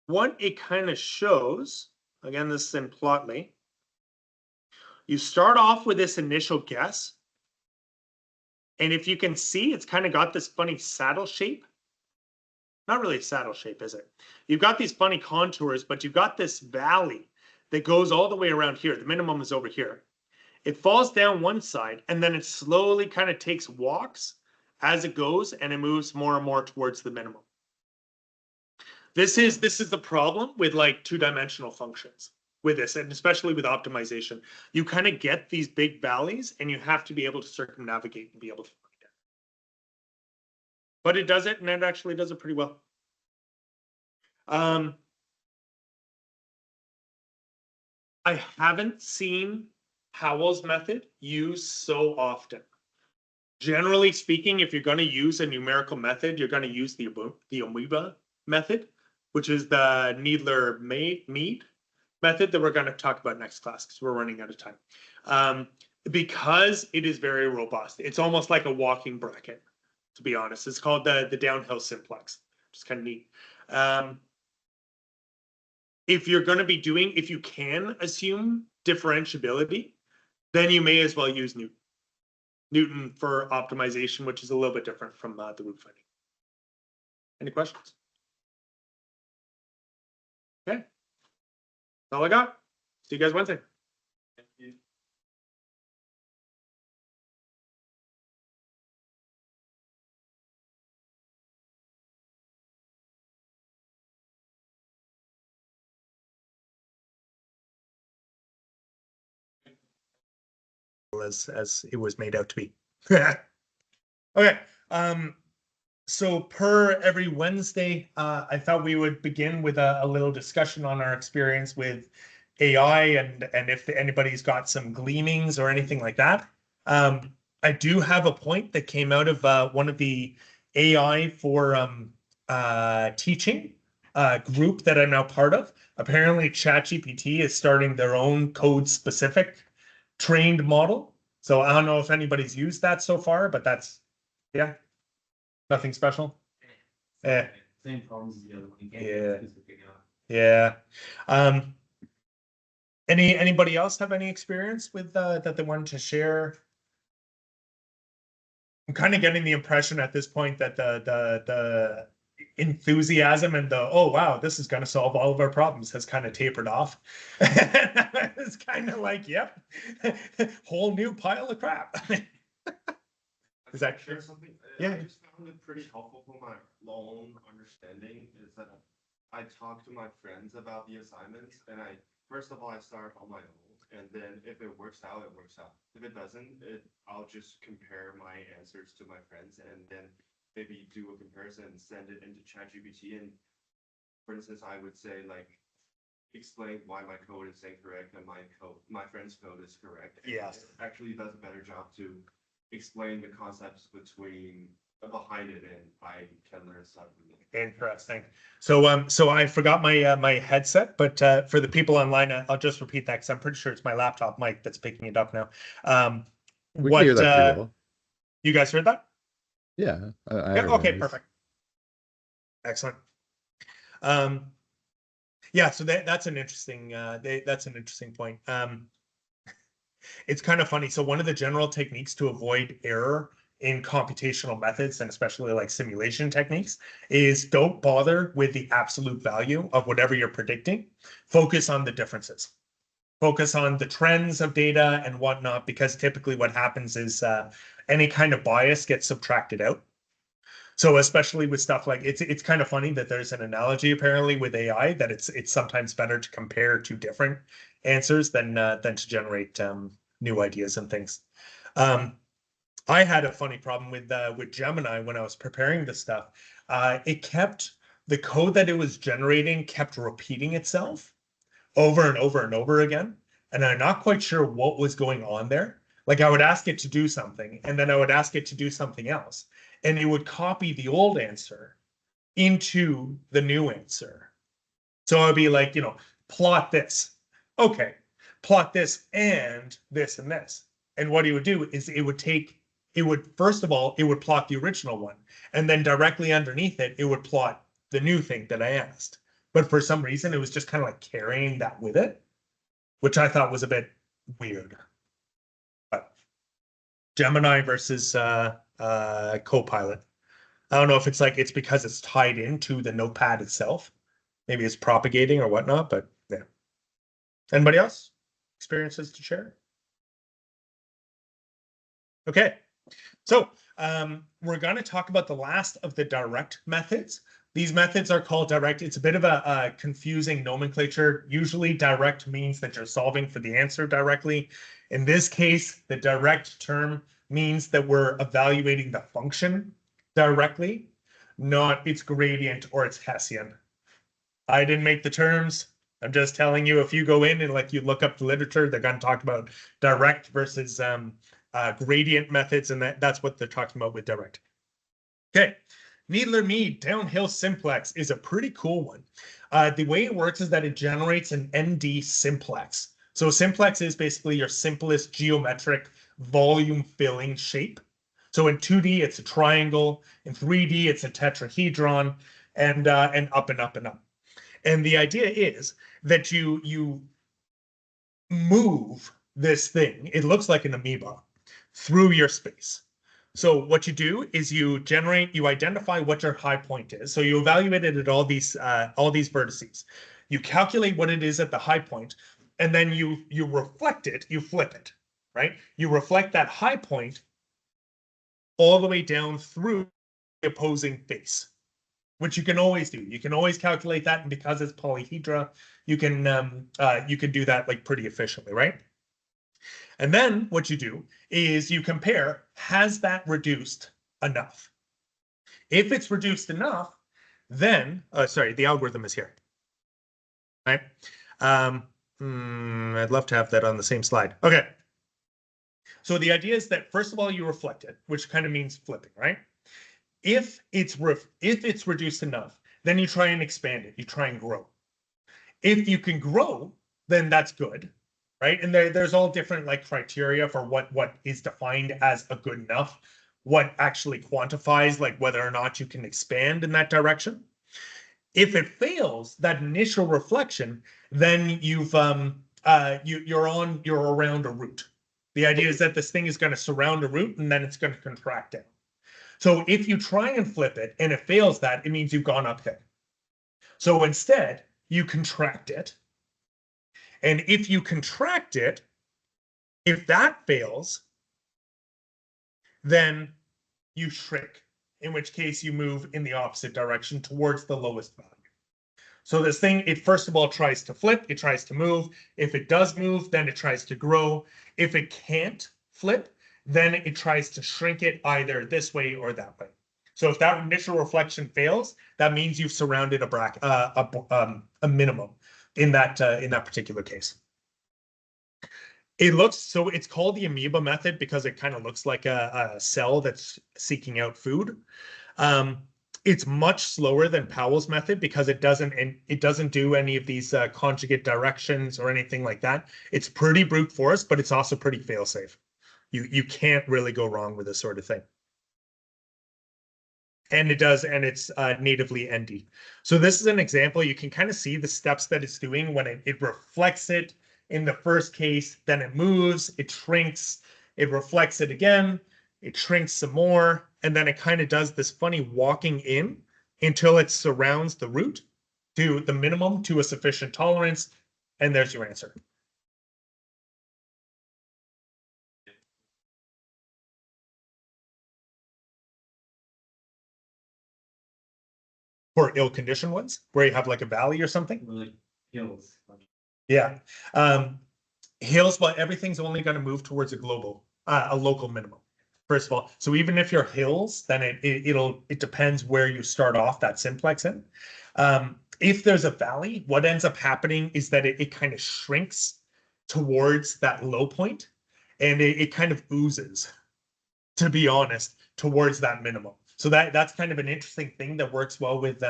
What it kind of shows, again, this is in Plotly. You start off with this initial guess. And if you can see, it's kind of got this funny saddle shape not really a saddle shape, is it? You've got these funny contours, but you've got this valley that goes all the way around here. The minimum is over here. It falls down one side and then it slowly kind of takes walks as it goes and it moves more and more towards the minimum. This is the problem with like two-dimensional functions with this, and especially with optimization. You kind of get these big valleys and you have to be able to circumnavigate and be able to find it. But it does it, and it actually does it pretty well. I haven't seen Howell's method used so often. Generally speaking, if you're going to use a numerical method, you're going to use the amoeba method, which is the Needler-Mead method that we're going to talk about next class because we're running out of time. Because it is very robust. It's almost like a walking bracket, to be honest. It's called the downhill simplex. It's kind of neat. If you're going to be if you can assume differentiability, then you may as well use Newton for optimization, which is a little bit different from the root finding. Any questions? Okay. That's all I got. See you guys Wednesday. Thank you. As it was made out to be. Okay. So per every Wednesday, I thought we would begin with a little discussion on our experience with AI and if anybody's got some gleanings or anything like that. I do have a point that came out of one of the AI for teaching group that I'm now part of. Apparently ChatGPT is starting their own code specific trained model. So I don't know if anybody's used that so far, but that's, yeah, nothing special. Yeah. Same problems as the other one. Yeah. Anybody else have any experience with that they wanted to share? I'm kind of getting the impression at this point that the enthusiasm and the oh wow, this is going to solve all of our problems has kind of tapered off. It's kind of like, yep, whole new pile of crap. Is that share something? Yeah. I just found it pretty helpful for my own understanding is that I talk to my friends about the assignments and first of all, I start on my own. And then if it works out, it works out. If it doesn't, I'll just compare my answers to my friends and then maybe do a comparison and send it into ChatGPT. And for instance, I would say like, explain why my code is incorrect and my friend's code is correct. And Yes. it actually does a better job to explain the concepts behind it, and I can learn stuff from it. Interesting. So I forgot my my headset, but for the people online, I'll just repeat that because I'm pretty sure it's my laptop mic that's picking it up now. We can hear that pretty well. You guys heard that? Yeah. I Yeah, heard okay, it. perfect. Excellent. Yeah, so that's an interesting point. It's kind of funny. So one of the general techniques to avoid error in computational methods, and especially like simulation techniques, is don't bother with the absolute value of whatever you're predicting. Focus on the differences. Focus on the trends of data and whatnot, because typically what happens is any kind of bias gets subtracted out. So especially with stuff like it's kind of funny that there's an analogy apparently with AI that it's sometimes better to compare two different answers than to generate new ideas and things. I had a funny problem with Gemini when I was preparing this stuff. The code that it was generating kept repeating itself over and over and over again, and I'm not quite sure what was going on there. Like I would ask it to do something, and then I would ask it to do something else, and it would copy the old answer into the new answer. So I'd be like, plot this. Okay, plot this and this and this. And what he would do is first of all, it would plot the original one. And then directly underneath it, it would plot the new thing that I asked. But for some reason, it was just kind of like carrying that with it, which I thought was a bit weird. But Gemini versus Copilot. I don't know if it's because it's tied into the notepad itself. Maybe it's propagating or whatnot, but yeah. Anybody else? Experiences to share? Okay. So we're going to talk about the last of the direct methods. These methods are called direct. It's a bit of a confusing nomenclature. Usually direct means that you're solving for the answer directly. In this case, the direct term means that we're evaluating the function directly, not its gradient or its Hessian. I didn't make the terms. I'm just telling you, if you go in and like you look up the literature, they're going to talk about direct versus gradient methods, and that's what they're talking about with direct. Okay, Needler-Mead downhill simplex is a pretty cool one. The way it works is that it generates an ND simplex. So simplex is basically your simplest geometric volume filling shape. So in 2D, it's a triangle. In 3D, it's a tetrahedron, and up and up and up. And the idea is that you move this thing, it looks like an amoeba, through your space. So what you do is you identify what your high point is. So you evaluate it at all these vertices. You calculate what it is at the high point, and then you reflect it, you flip it, right? You reflect that high point all the way down through the opposing face, which you can always do. You can always calculate that, and because it's polyhedra, you can do that like pretty efficiently, right? And then what you do is you compare, has that reduced enough? If it's reduced enough, then, sorry, the algorithm is here, right? I'd love to have that on the same slide. Okay. So the idea is that first of all, you reflect it, which kind of means flipping, right? If it's reduced enough, then you try and expand it. You try and grow. If you can grow, then that's good, right? And there's all different like criteria for what is defined as a good enough, what actually quantifies like whether or not you can expand in that direction. If it fails that initial reflection, then you're around a root. The idea is that this thing is going to surround a root and then it's going to contract down. So if you try and flip it and it fails that, it means you've gone uphill. So instead, you contract it. And if you contract it, if that fails, then you shrink, in which case you move in the opposite direction towards the lowest value. So this thing, it first of all tries to flip, it tries to move. If it does move, then it tries to grow. If it can't flip, then it tries to shrink it either this way or that way. So if that initial reflection fails, that means you've surrounded a minimum in that particular case. It's called the amoeba method because it kind of looks like a cell that's seeking out food. It's much slower than Powell's method because it doesn't do any of these conjugate directions or anything like that. It's pretty brute force, but it's also pretty fail-safe. You can't really go wrong with this sort of thing. And it's natively ND. So this is an example. You can kind of see the steps that it's doing when it reflects it in the first case, then it moves, it shrinks, it reflects it again, it shrinks some more, and then it kind of does this funny walking in until it surrounds the root to the minimum to a sufficient tolerance, and there's your answer. For ill-conditioned ones, where you have like a valley or something? Like hills. Yeah. Hills, but everything's only going to move towards a local minimum, first of all. So even if you're hills, then it depends where you start off that simplex in. If there's a valley, what ends up happening is that it kind of shrinks towards that low point, and it kind of oozes, to be honest, towards that minimum. So that's kind of an interesting thing that works well with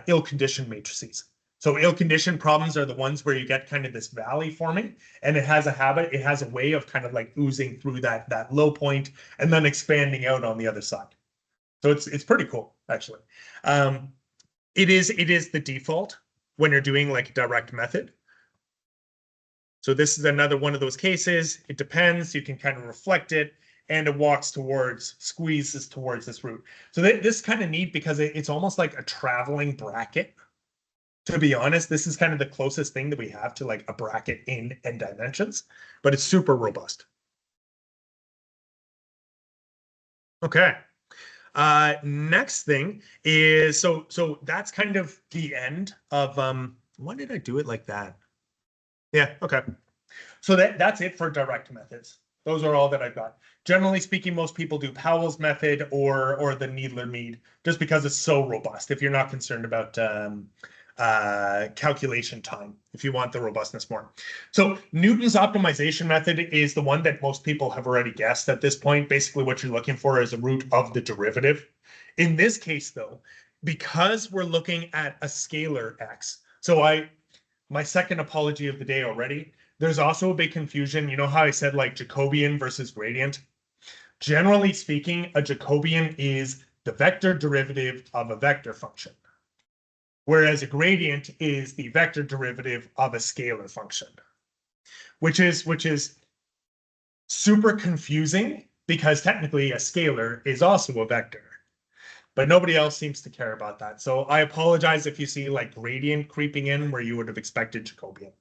ill-conditioned matrices. So ill-conditioned problems are the ones where you get kind of this valley forming, and it has a way of kind of like oozing through that low point and then expanding out on the other side. So it's pretty cool, actually. It is the default when you're doing like a direct method. So this is another one of those cases. It depends. You can kind of reflect it. and it squeezes towards this root. So this is kind of neat because it's almost like a traveling bracket. To be honest, this is kind of the closest thing that we have to like a bracket in n dimensions, but it's super robust. Okay. Next thing is so that's kind of the end of why did I do it like that? Yeah, okay. So that's it for direct methods. Those are all that I've got. Generally speaking, most people do Powell's method or the Needler-Mead just because it's so robust. If you're not concerned about calculation time, if you want the robustness more. So Newton's optimization method is the one that most people have already guessed at this point. Basically, what you're looking for is a root of the derivative. In this case, though, because we're looking at a scalar x, so my second apology of the day already, there's also a big confusion. You know how I said like Jacobian versus gradient? Generally speaking, a Jacobian is the vector derivative of a vector function, whereas a gradient is the vector derivative of a scalar function, which is super confusing because technically a scalar is also a vector, but nobody else seems to care about that. So I apologize if you see like gradient creeping in where you would have expected Jacobian.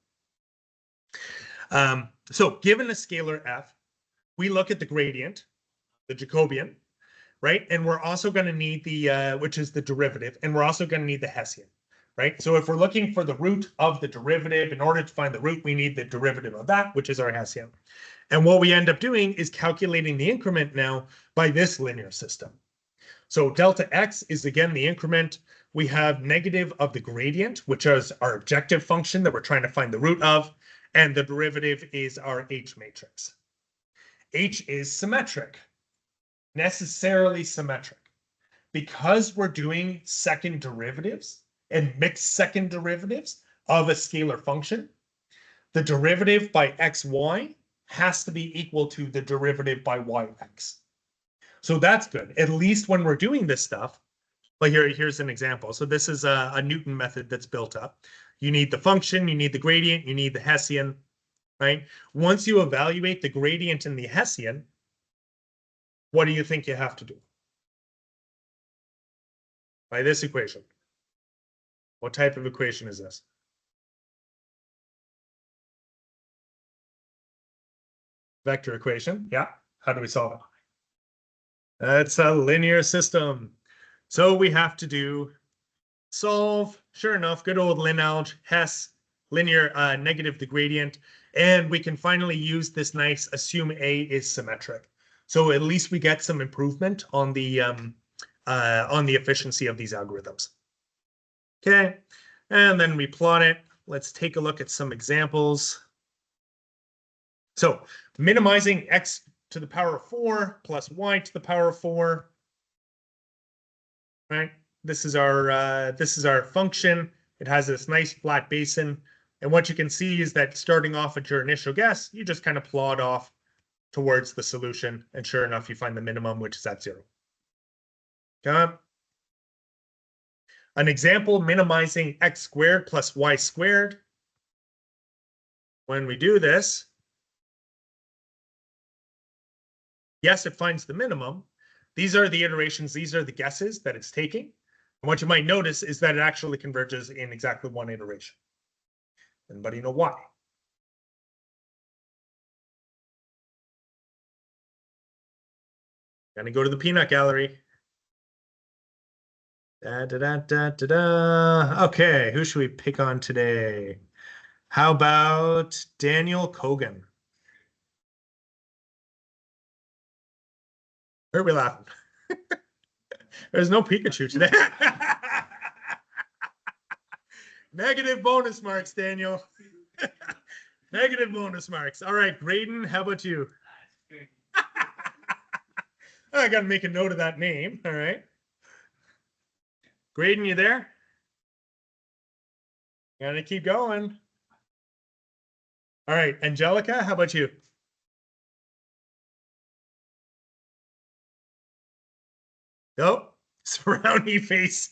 So given a scalar f, we look at the gradient, the Jacobian, right? And we're also going to need the, which is the derivative, and we're also going to need the Hessian, right? So if we're looking for the root of the derivative, in order to find the root, we need the derivative of that, which is our Hessian. And what we end up doing is calculating the increment now by this linear system. So delta x is again the increment. We have negative of the gradient, which is our objective function that we're trying to find the root of. And the derivative is our H matrix. H is symmetric, necessarily symmetric. Because we're doing second derivatives and mixed second derivatives of a scalar function, the derivative by xy has to be equal to the derivative by yx. So that's good. At least when we're doing this stuff, like here's an example. So this is a Newton method that's built up. You need the function, you need the gradient, you need the Hessian, right? Once you evaluate the gradient and the Hessian, what do you think you have to do? By this equation. What type of equation is this? Vector equation. Yeah. How do we solve it? That's a linear system. So we have to solve, sure enough, good old lin-alg, Hess, linear negative the gradient, and we can finally use this nice assume A is symmetric. So at least we get some improvement on the efficiency of these algorithms. Okay, and then we plot it. Let's take a look at some examples. So minimizing x to the power of 4 plus y to the power of 4. Right? This is our function. It has this nice flat basin. And what you can see is that starting off at your initial guess, you just kind of plot off towards the solution. And sure enough, you find the minimum, which is at 0. Okay. An example, minimizing x squared plus y squared. When we do this, yes, it finds the minimum. These are the iterations, these are the guesses that it's taking. And what you might notice is that it actually converges in exactly one iteration. Anybody know why? Gonna go to the peanut gallery. Da, da, da, da, da, da. Okay, who should we pick on today? How about Daniel Kogan? Where are we laughing? There's no Pikachu today. Negative bonus marks, Daniel. Negative bonus marks. All right, Graydon, how about you? I got to make a note of that name. All right. Graydon, you there? Gotta keep going. All right, Angelica, how about you? Nope. Surrounding face.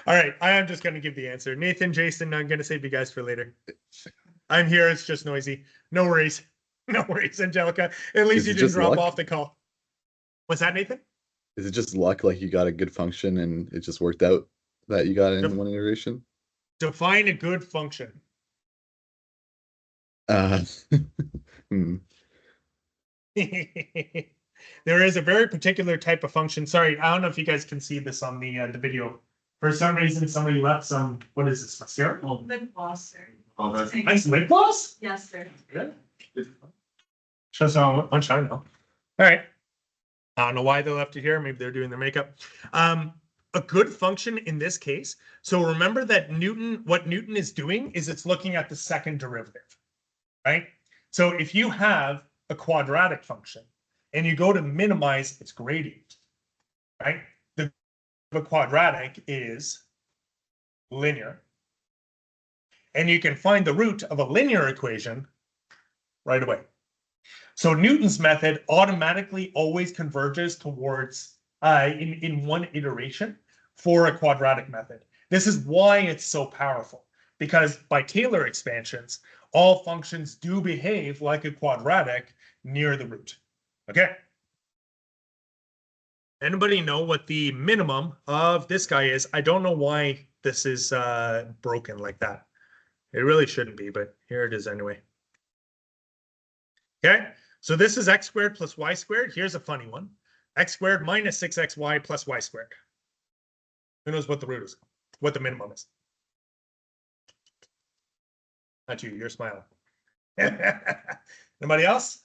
All right, I am just going to give the answer. Nathan, Jason, I'm going to save you guys for later. I'm here. It's just noisy. No worries. No worries, Angelica. At least Is you it didn't just drop luck? off the call. What's that, Nathan? Is it just luck, like you got a good function and it just worked out that you got it Yep. in one iteration? Define a good function. Hmm. There is a very particular type of function. Sorry, I don't know if you guys can see this on the video. For some reason, somebody left some, what is this, mascara? Lip gloss, sir. Oh, that's Nice lip gloss? Yes, sir. Good. Shows how much I know. All right. I don't know why they left it here. Maybe they're doing their makeup. A good function in this case. So remember that what Newton is doing is it's looking at the second derivative, right? So if you have a quadratic function and you go to minimize its gradient, right? The quadratic is linear. And you can find the root of a linear equation right away. So Newton's method automatically always converges towards in one iteration for a quadratic method. This is why it's so powerful, because by Taylor expansions, all functions do behave like a quadratic near the root. Okay. Anybody know what the minimum of this guy is? I don't know why this is broken like that. It really shouldn't be, but here it is anyway. Okay, so this is x squared plus y squared. Here's a funny one. X squared minus 6xy plus y squared. Who knows what the root is? What the minimum is? Not you, you're smiling. Anybody else?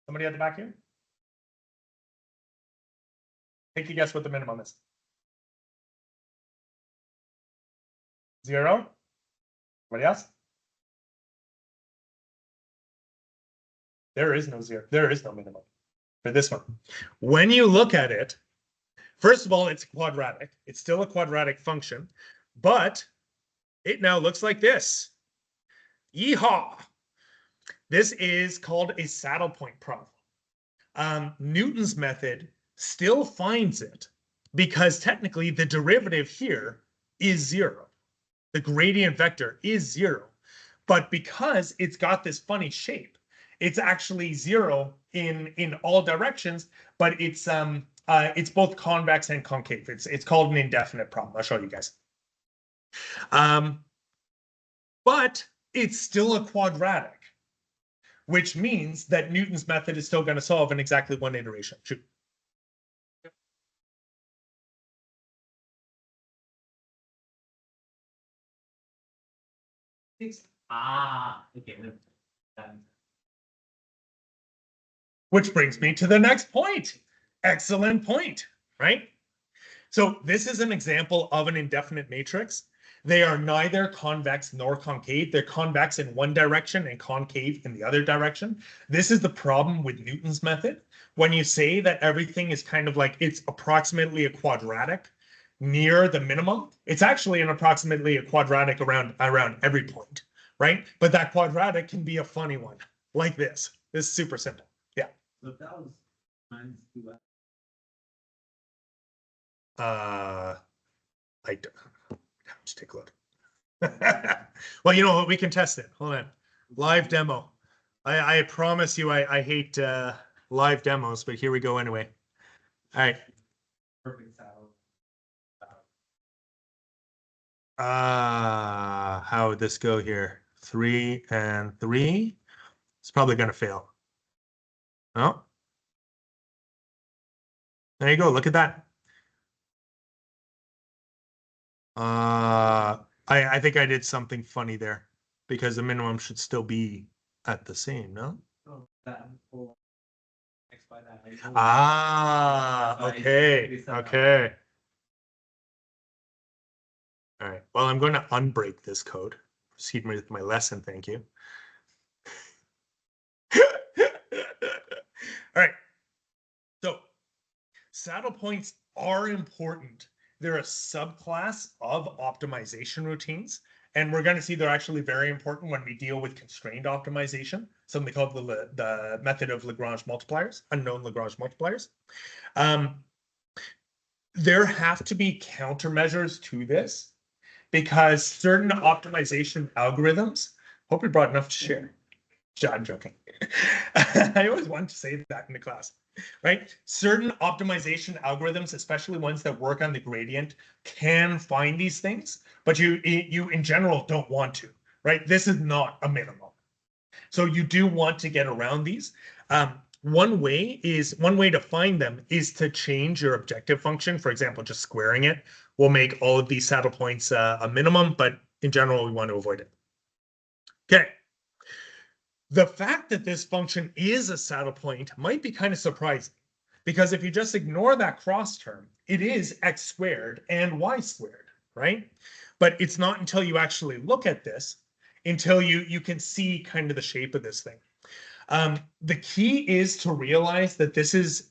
Somebody at the back here? Take a guess what the minimum is. 0? Anybody else? There is no 0. There is no minimum for this one. When you look at it, first of all, it's quadratic. It's still a quadratic function, but it now looks like this. Yeehaw! This is called a saddle point problem. Newton's method still finds it because technically the derivative here is 0. The gradient vector is 0. But because it's got this funny shape, it's actually 0 in all directions, but it's both convex and concave. It's called an indefinite problem. I'll show you guys. But it's still a quadratic, which means that Newton's method is still going to solve in exactly one iteration. Shoot. Okay. Which brings me to the next point. Excellent point, right? So this is an example of an indefinite matrix. They are neither convex nor concave. They're convex in one direction and concave in the other direction. This is the problem with Newton's method. When you say that everything is kind of like it's approximately a quadratic near the minimum, it's actually an approximately a quadratic around every point, right? But that quadratic can be a funny one, like this. This is super simple. Yeah. So that was minus 2x. I don't. Let's take a look. Well, you know what? We can test it. Hold on. Live demo. I promise you, I hate live demos, but here we go anyway. All right. Perfect saddle. How would this go here? 3 and 3. It's probably going to fail. Oh. There you go. Look at that. I think I did something funny there because the minimum should still be at the same, no? Oh, that whole x by that. Okay. Okay. All right. Well, I'm going to unbreak this code. Proceed with my lesson. Thank you. All right. So saddle points are important. They're a subclass of optimization routines. And we're going to see they're actually very important when we deal with constrained optimization, something called the method of Lagrange multipliers, unknown Lagrange multipliers. There have to be countermeasures to this because certain optimization algorithms, hope we brought enough to share. I'm joking. I always wanted to say that in the class, right? Certain optimization algorithms, especially ones that work on the gradient, can find these things, but you in general don't want to, right? This is not a minimum. So you do want to get around these. One way to find them is to change your objective function. For example, just squaring it will make all of these saddle points a minimum, but in general, we want to avoid it. Okay. The fact that this function is a saddle point might be kind of surprising, because if you just ignore that cross term, it is x squared and y squared, right? But it's not until you actually look at this until you can see kind of the shape of this thing. The key is to realize that this is,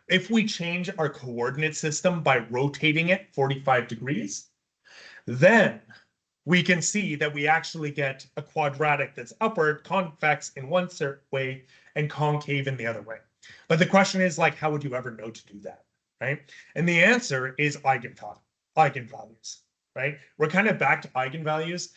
if we change our coordinate system by rotating it 45 degrees, then we can see that we actually get a quadratic that's upward, convex in one certain way, and concave in the other way. But the question is, like, how would you ever know to do that, right? And the answer is eigenvalues, right? We're kind of back to eigenvalues.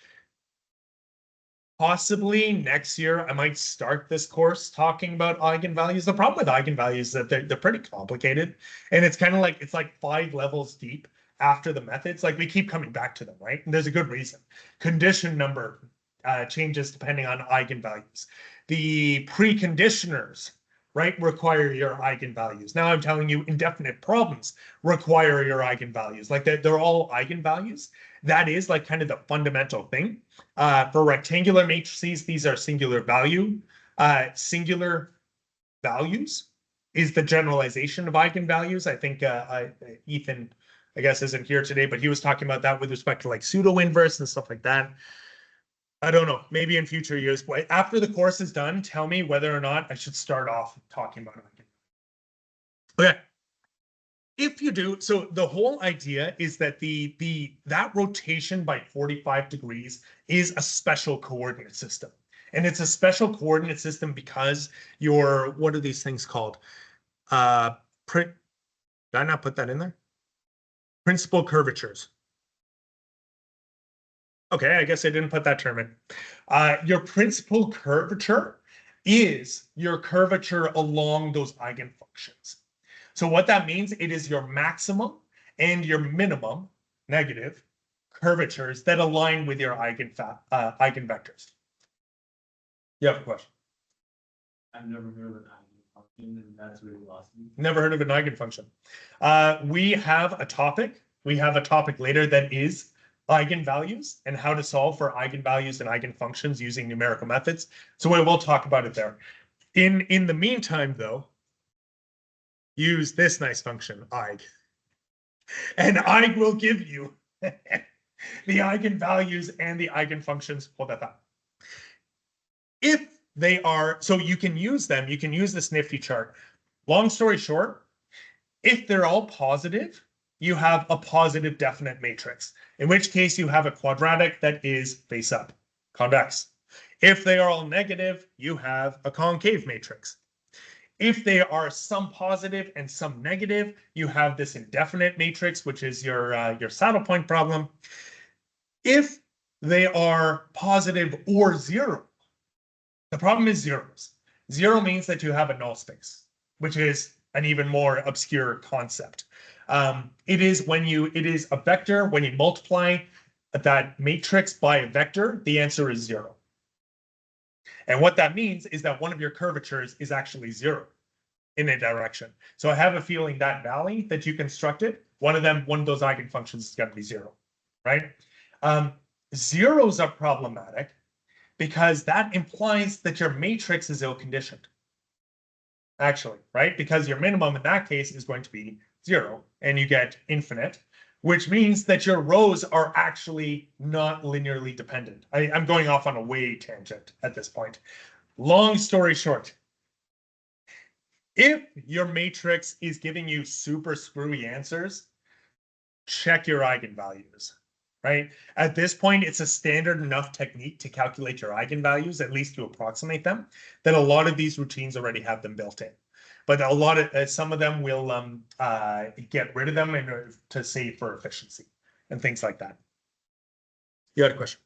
Possibly next year, I might start this course talking about eigenvalues. The problem with eigenvalues is that they're pretty complicated, and it's kind of like, it's like 5 levels deep after the methods. Like, we keep coming back to them, right? And there's a good reason. Condition number changes depending on eigenvalues. The preconditioners, right, require your eigenvalues. Now I'm telling you, indefinite problems require your eigenvalues. Like, they're all eigenvalues. That is like kind of the fundamental thing. For rectangular matrices, these are singular value. Singular values is the generalization of eigenvalues. I think Ethan, I guess, isn't here today, but he was talking about that with respect to like pseudo inverse and stuff like that. I don't know, maybe in future years. But after the course is done, tell me whether or not I should start off talking about it. Okay. If you do, so the whole idea is that that rotation by 45 degrees is a special coordinate system. And it's a special coordinate system because what are these things called? Did I not put that in there? Principal curvatures. Okay, I guess I didn't put that term in. Your principal curvature is your curvature along those eigenfunctions. So what that means, it is your maximum and your minimum negative curvatures that align with your eigenvectors. You have a question? I've never heard of an eigenfunction, and that's really lost me. Never heard of an eigenfunction. We have a topic later that is eigenvalues and how to solve for eigenvalues and eigenfunctions using numerical methods. So we will talk about it there. In the meantime, though, use this nice function, eig. And eig will give you the eigenvalues and the eigenfunctions. Hold that thought. If they are, so you can use them, you can use this nifty chart. Long story short, if they're all positive, you have a positive definite matrix, in which case you have a quadratic that is face up, convex. If they are all negative, you have a concave matrix. If they are some positive and some negative, you have this indefinite matrix, which is your saddle point problem. If they are positive or zero, the problem is zeros. Zero means that you have a null space, which is an even more obscure concept. It is a vector. When you multiply that matrix by a vector, the answer is zero. And what that means is that one of your curvatures is actually zero in a direction. So I have a feeling that valley that you constructed, one of those eigenfunctions is going to be zero, right? Zeros are problematic because that implies that your matrix is ill-conditioned. Actually, right? Because your minimum in that case is going to be zero, and you get infinite, which means that your rows are actually not linearly dependent. I'm going off on a way tangent at this point. Long story short, if your matrix is giving you super screwy answers, check your eigenvalues, right? At this point, it's a standard enough technique to calculate your eigenvalues, at least to approximate them, that a lot of these routines already have them built in. But some of them will get rid of them in order to save for efficiency and things like that. You had a question?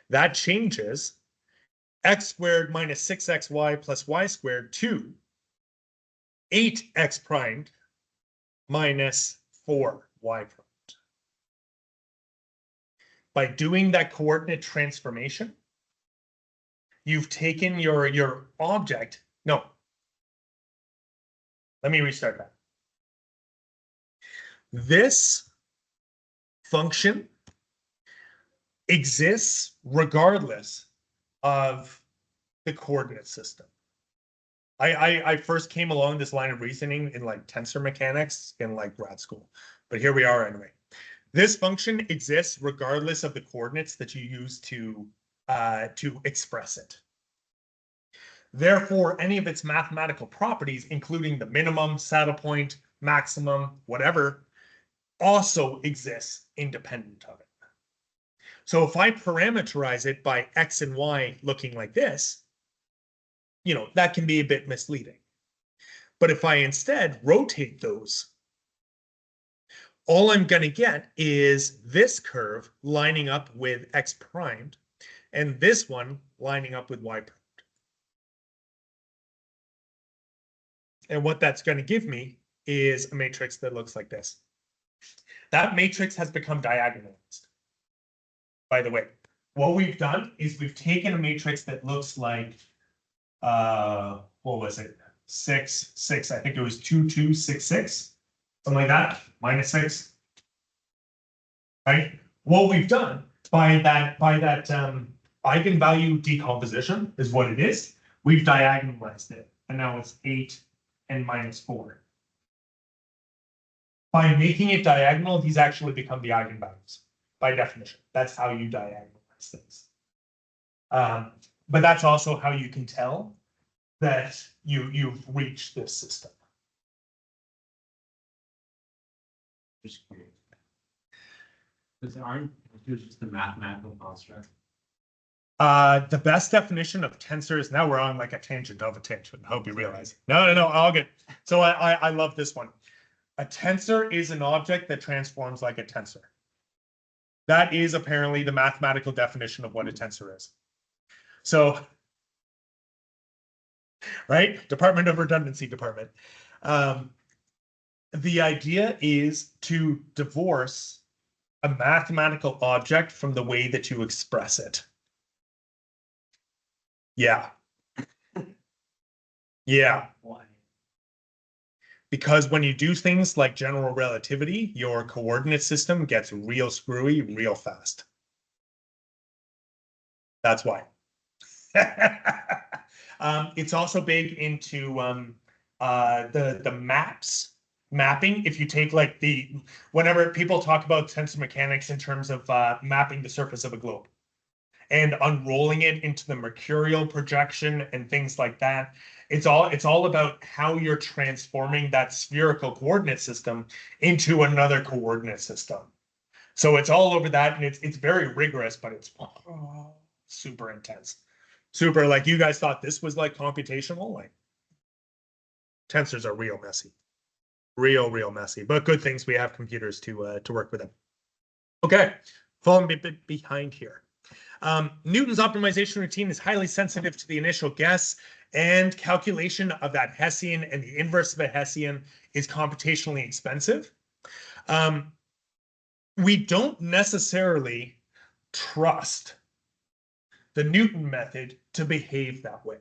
that changes x squared minus 6xy plus y squared to 8x primed minus 4y primed. By doing that coordinate transformation, you've taken your object. No. Let me restart that. This function exists regardless of the coordinate system. I first came along this line of reasoning in like tensor mechanics in like grad school, but here we are anyway. This function exists regardless of the coordinates that you use to express it. Therefore, any of its mathematical properties, including the minimum, saddle point, maximum, whatever, also exists independent of it. So if I parameterize it by x and y looking like this, you know, that can be a bit misleading. But if I instead rotate those, all I'm going to get is this curve lining up with x primed and this one lining up with y primed. And what that's going to give me is a matrix that looks like this. That matrix has become diagonalized. By the way, what we've done is we've taken a matrix that looks like, what was it? 6, 6, I think it was 2, 2, 6, 6, something like that, minus 6. Right? What we've done by that eigenvalue decomposition is what it is. We've diagonalized it, and now it's 8 and minus 4. By making it diagonal, these actually become the eigenvalues by definition. That's how you diagonalize things. But that's also how you can tell that you've reached this system. Just curious. Because aren't tensors just a mathematical construct? The best definition of tensors, now we're on like a tangent of a tangent. I hope you realize. No, all good. So I love this one. A tensor is an object that transforms like a tensor. That is apparently the mathematical definition of what a tensor is. So, right? Department of Redundancy Department. The idea is to divorce a mathematical object from the way that you express it. Yeah. Yeah. Why? Because when you do things like general relativity, your coordinate system gets real screwy real fast. That's why. It's also big into the mapping. If you take like whenever people talk about tensor mechanics in terms of mapping the surface of a globe and unrolling it into the mercurial projection and things like that, it's all about how you're transforming that spherical coordinate system into another coordinate system. So it's all over that, and it's very rigorous, but it's super intense. Super, like you guys thought this was like computational, like tensors are real messy. Real messy, but good things we have computers to work with them. Okay, falling a bit behind here. Newton's optimization routine is highly sensitive to the initial guess, and calculation of that Hessian and the inverse of a Hessian is computationally expensive. We don't necessarily trust the Newton method to behave that way.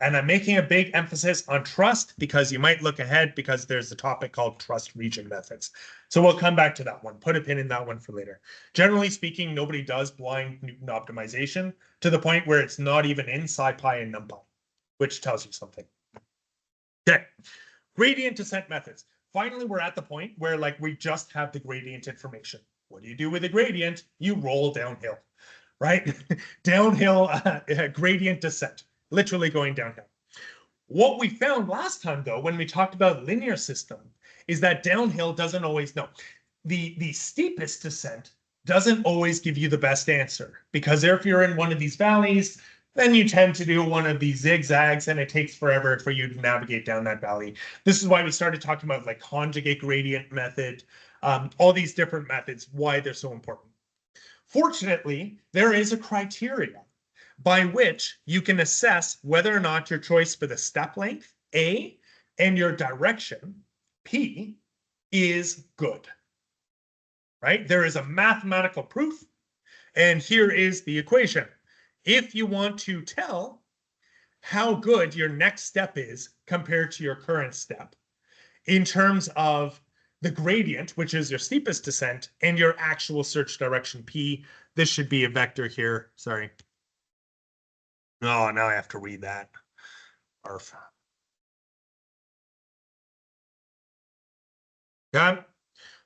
And I'm making a big emphasis on trust because you might look ahead because there's a topic called trust region methods. So we'll come back to that one. Put a pin in that one for later. Generally speaking, nobody does blind Newton optimization to the point where it's not even in SciPy and NumPy, which tells you something. Okay, gradient descent methods. Finally, we're at the point where like we just have the gradient information. What do you do with a gradient? You roll downhill, right? Downhill gradient descent. Literally going downhill. What we found last time, though, when we talked about linear system, is that downhill doesn't always know. The steepest descent doesn't always give you the best answer, because if you're in one of these valleys, then you tend to do one of these zigzags and it takes forever for you to navigate down that valley. This is why we started talking about like conjugate gradient method, all these different methods, why they're so important. Fortunately, there is a criteria by which you can assess whether or not your choice for the step length, A, and your direction, P, is good. Right? There is a mathematical proof, and here is the equation. If you want to tell how good your next step is compared to your current step, in terms of the gradient, which is your steepest descent, and your actual search direction P, this should be a vector here. Sorry. Oh, now I have to read that. Arf. Yeah.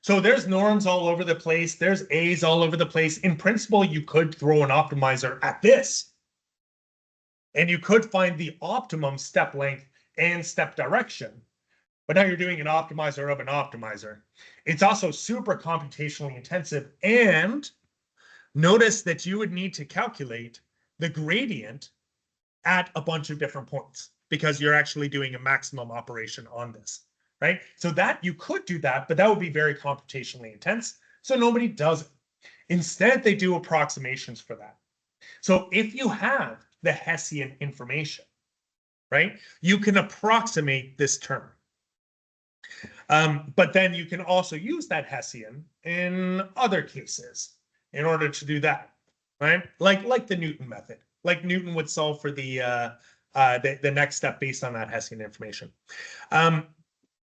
So there's norms all over the place. There's A's all over the place. In principle, you could throw an optimizer at this, and you could find the optimum step length and step direction. But now you're doing an optimizer of an optimizer. It's also super computationally intensive. And notice that you would need to calculate the gradient at a bunch of different points because you're actually doing a maximum operation on this, right? So that you could do that, but that would be very computationally intense. So nobody does it. Instead, they do approximations for that. So if you have the Hessian information, right, you can approximate this term. But then you can also use that Hessian in other cases in order to do that, right? Like the Newton method, like Newton would solve for the next step based on that Hessian information.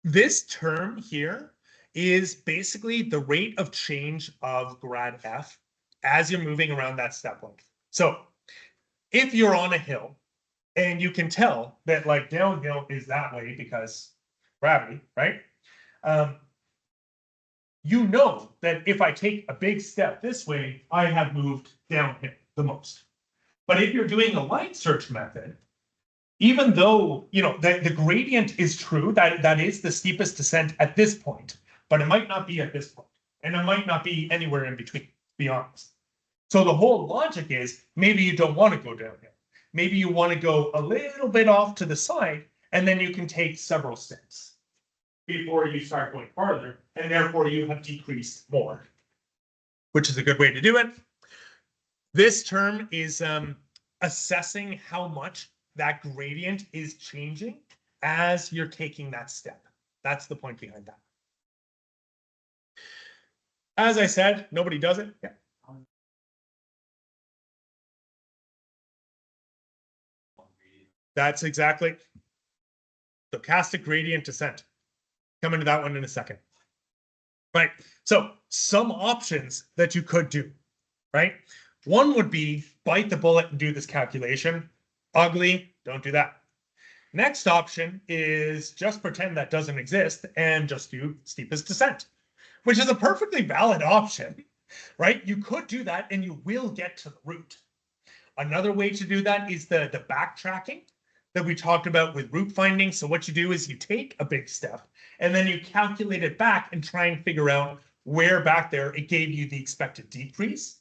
This term here is basically the rate of change of grad F as you're moving around that step length. So if you're on a hill and you can tell that like downhill is that way because gravity, right? You know that if I take a big step this way, I have moved downhill the most. But if you're doing a line search method, even though, you know, the gradient is true, that is the steepest descent at this point, but it might not be at this point, and it might not be anywhere in between, to be honest. So the whole logic is maybe you don't want to go downhill. Maybe you want to go a little bit off to the side, and then you can take several steps before you start going farther, and therefore you have decreased more, which is a good way to do it. This term is assessing how much that gradient is changing as you're taking that step. That's the point behind that. As I said, nobody does it. Yeah. That's exactly. Stochastic gradient descent. Come into that one in a second. Right. So some options that you could do, right? One would be bite the bullet and do this calculation. Ugly, don't do that. Next option is just pretend that doesn't exist and just do steepest descent, which is a perfectly valid option, right? You could do that and you will get to the root. Another way to do that is the backtracking that we talked about with root finding. So what you do is you take a big step and then you calculate it back and try and figure out where back there it gave you the expected decrease.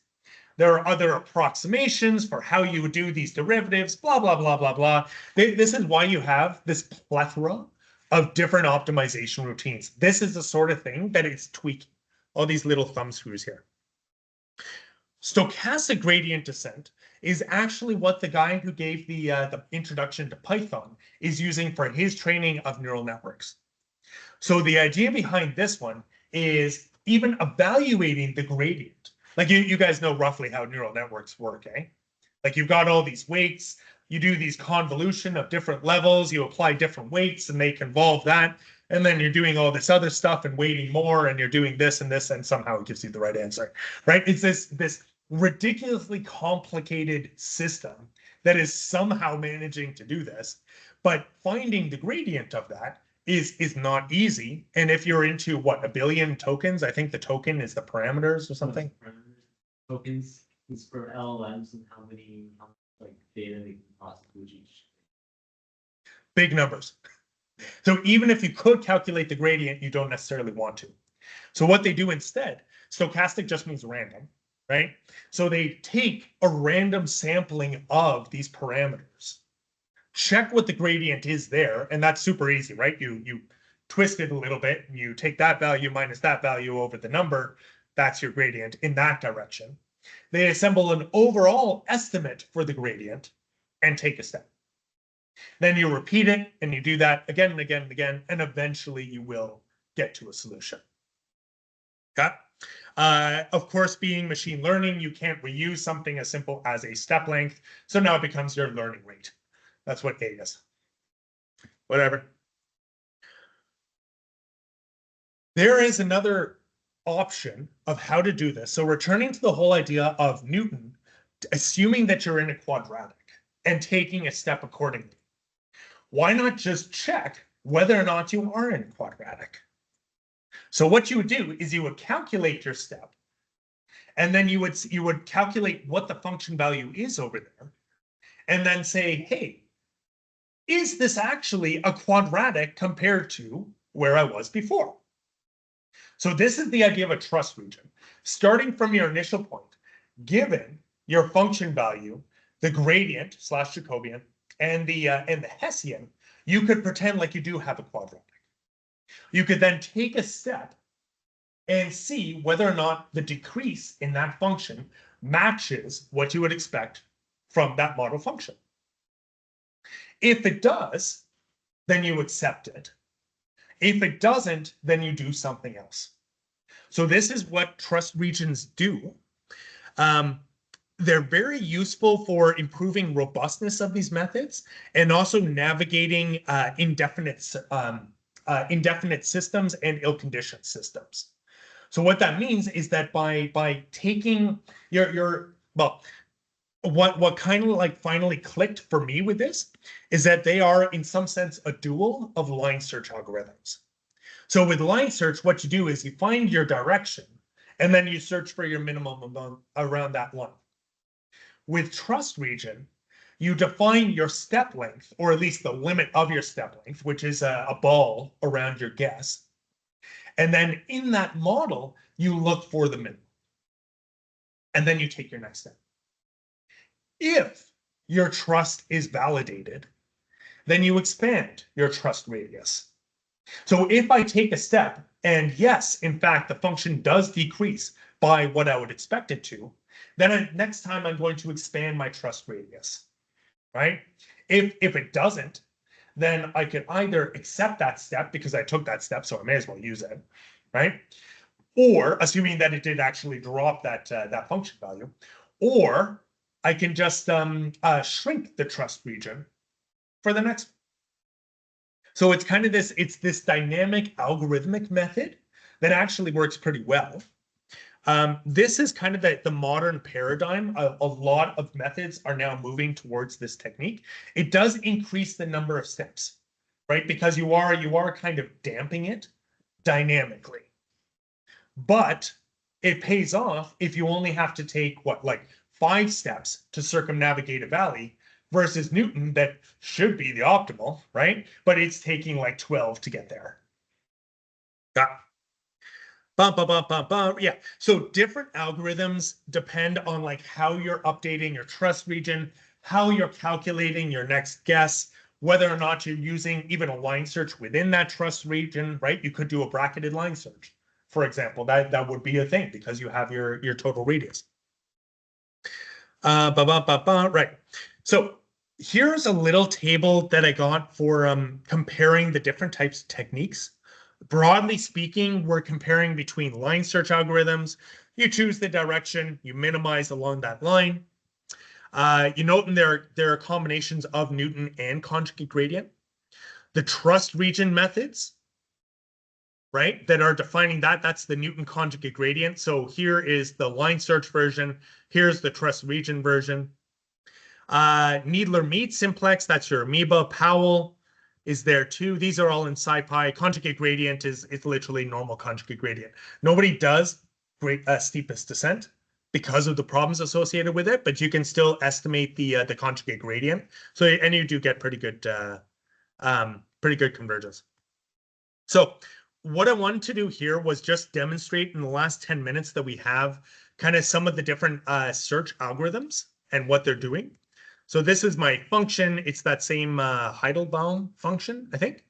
There are other approximations for how you would do these derivatives, blah, blah, blah, blah, blah. This is why you have this plethora of different optimization routines. This is the sort of thing that is tweaking all these little thumb screws here. Stochastic gradient descent is actually what the guy who gave the introduction to Python is using for his training of neural networks. So the idea behind this one is even evaluating the gradient. Like you guys know roughly how neural networks work, eh? Like you've got all these weights, you do these convolution of different levels, you apply different weights and they convolve that. And then you're doing all this other stuff and weighting more and you're doing this and this and somehow it gives you the right answer, right? It's this ridiculously complicated system that is somehow managing to do this, but finding the gradient of that is not easy. And if you're into what, 1 billion tokens, I think the token is the parameters or something. Tokens is for LLMs and how much like data they can possibly each. Big numbers. So even if you could calculate the gradient, you don't necessarily want to. So what they do instead, stochastic just means random, right? So they take a random sampling of these parameters, check what the gradient is there, and that's super easy, right? You twist it a little bit, and you take that value minus that value over the number, that's your gradient in that direction. They assemble an overall estimate for the gradient and take a step. Then you repeat it and you do that again and again and again, and eventually you will get to a solution. Okay. Of course, being machine learning, you can't reuse something as simple as a step length. So now it becomes your learning rate. That's what A is. Whatever. There is another option of how to do this. So returning to the whole idea of Newton, assuming that you're in a quadratic and taking a step accordingly. Why not just check whether or not you are in a quadratic? So what you would do is you would calculate your step, and then you would calculate what the function value is over there, and then say, hey, is this actually a quadratic compared to where I was before? So this is the idea of a trust region. Starting from your initial point, given your function value, the gradient / Jacobian, and the Hessian, you could pretend like you do have a quadratic. You could then take a step and see whether or not the decrease in that function matches what you would expect from that model function. If it does, then you accept it. If it doesn't, then you do something else. So this is what trust regions do. They're very useful for improving robustness of these methods and also navigating indefinite systems and ill-conditioned systems. So what that means is that by taking what kind of like finally clicked for me with this is that they are in some sense a dual of line search algorithms. So with line search, what you do is you find your direction and then you search for your minimum around that line. With trust region, you define your step length, or at least the limit of your step length, which is a ball around your guess. And then in that model, you look for the minimum. And then you take your next step. If your trust is validated, then you expand your trust radius. So if I take a step, and yes, in fact, the function does decrease by what I would expect it to, then next time I'm going to expand my trust radius, right? If it doesn't, then I could either accept that step because I took that step, so I may as well use it, right? Or assuming that it did actually drop that function value, or I can just shrink the trust region for the next one. So it's kind of this dynamic algorithmic method that actually works pretty well. This is kind of the modern paradigm. A lot of methods are now moving towards this technique. It does increase the number of steps, right? Because you are kind of damping it dynamically. But it pays off if you only have to take like 5 steps to circumnavigate a valley versus Newton that should be the optimal, right? But it's taking like 12 to get there. Yeah. So different algorithms depend on like how you're updating your trust region, how you're calculating your next guess, whether or not you're using even a line search within that trust region, right? You could do a bracketed line search, for example. That would be a thing because you have your total radius. Right. So here's a little table that I got for comparing the different types of techniques. Broadly speaking, we're comparing between line search algorithms. You choose the direction, you minimize along that line. You note there are combinations of Newton and conjugate gradient. The trust region methods, right, that are defining that's the Newton conjugate gradient. So here is the line search version. Here's the trust region version. Needler-Mead simplex, that's your amoeba. Powell is there too. These are all in SciPy. Conjugate gradient is literally normal conjugate gradient. Nobody does steepest descent because of the problems associated with it, but you can still estimate the conjugate gradient. So, and you do get pretty good convergence. So what I wanted to do here was just demonstrate in the last 10 minutes that we have kind of some of the different search algorithms and what they're doing. So this is my function. It's that same Heidelbaum function, I think.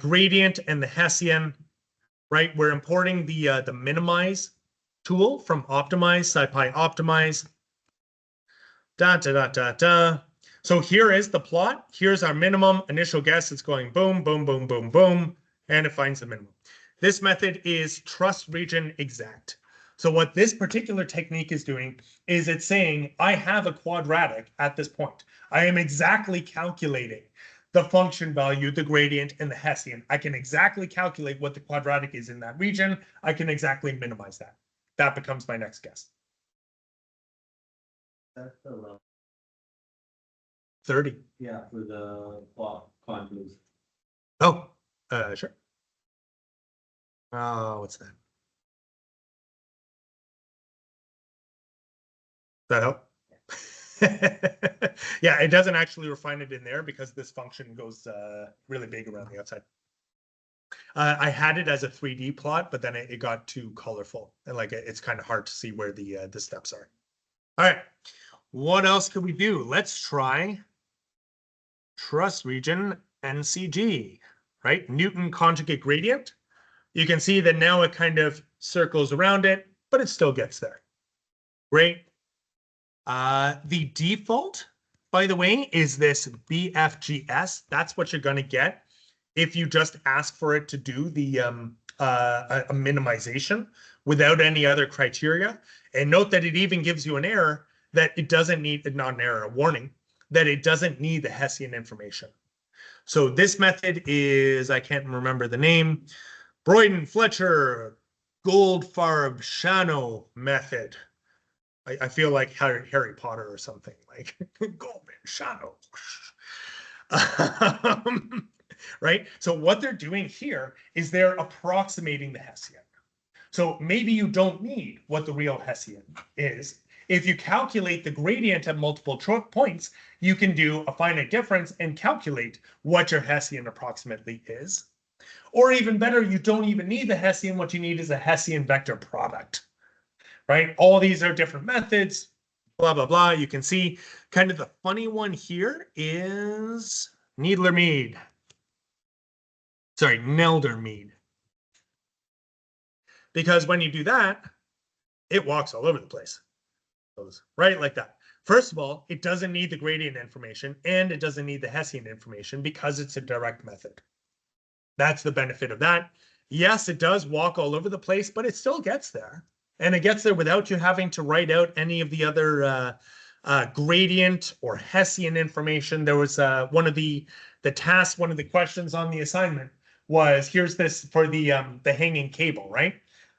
Gradient and the Hessian, right? We're importing the minimize tool from Optimize, SciPy Optimize. So here is the plot. Here's our minimum initial guess. It's going boom, boom, boom, boom, boom, and it finds the minimum. This method is trust region exact. So what this particular technique is doing is it's saying, I have a quadratic at this point. I am exactly calculating the function value, the gradient, and the Hessian. I can exactly calculate what the quadratic is in that region. I can exactly minimize that. That becomes my next guess. That's the level. 30. Yeah, for the plot contours. Oh, sure. What's that? That help? Yeah, it doesn't actually refine it in there because this function goes really big around the outside. I had it as a 3D plot, but then it got too colorful and like it's kind of hard to see where the steps are. All right, what else could we do? Let's try trust region NCG, right? Newton conjugate gradient. You can see that now it kind of circles around it, but it still gets there. Great. The default, by the way, is this BFGS. That's what you're going to get if you just ask for it to do the a minimization without any other criteria. And note that it even gives you an error that it doesn't need, not an error, a warning, that it doesn't need the Hessian information. So this method is, I can't remember the name, Broyden Fletcher Goldfarb Shano method. I feel like Harry Potter or something, like Goldman Shadow. Right? So what they're doing here is they're approximating the Hessian. So maybe you don't need what the real Hessian is. If you calculate the gradient at multiple points, you can do a finite difference and calculate what your Hessian approximately is. Or even better, you don't even need the Hessian. What you need is a Hessian vector product. Right? All these are different methods, blah, blah, blah. You can see kind of the funny one here is Needler-Mead. Sorry, Nelder-Mead. Because when you do that, it walks all over the place. Goes right like that. First of all, it doesn't need the gradient information and it doesn't need the Hessian information because it's a direct method. That's the benefit of that. Yes, it does walk all over the place, but it still gets there. And it gets there without you having to write out any of the other gradient or Hessian information. There was one of the tasks, one of the questions on the assignment was, here's this for the hanging cable, right?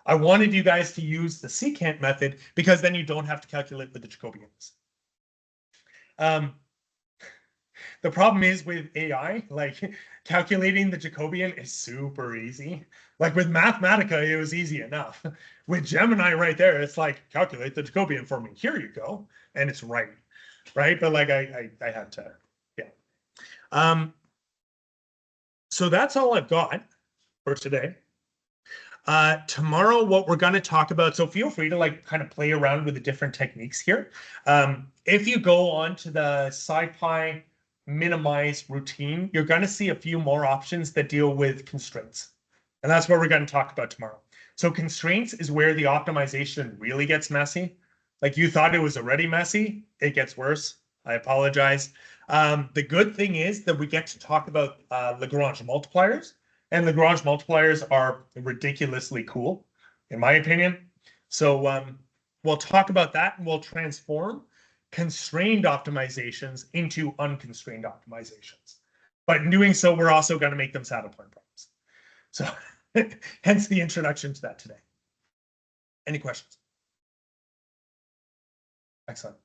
I wanted you guys to use the secant method because then you don't have to calculate with the Jacobians. The problem is with AI, like calculating the Jacobian is super easy. Like with Mathematica, it was easy enough. With Gemini right there, it's like, calculate the Jacobian for me. Here you go. And it's right. Right. But like I had to, yeah. So that's all I've got for today. Tomorrow, what we're going to talk about, so feel free to like kind of play around with the different techniques here. If you go on to the SciPy minimize routine, you're going to see a few more options that deal with constraints. And that's what we're going to talk about tomorrow. So constraints is where the optimization really gets messy. Like you thought it was already messy, it gets worse. I apologize. The good thing is that we get to talk about Lagrange multipliers. And Lagrange multipliers are ridiculously cool, in my opinion. So we'll talk about that and we'll transform constrained optimizations into unconstrained optimizations. But in doing so, we're also going to make them saddle point problems. So hence the introduction to that today. Any questions? Excellent.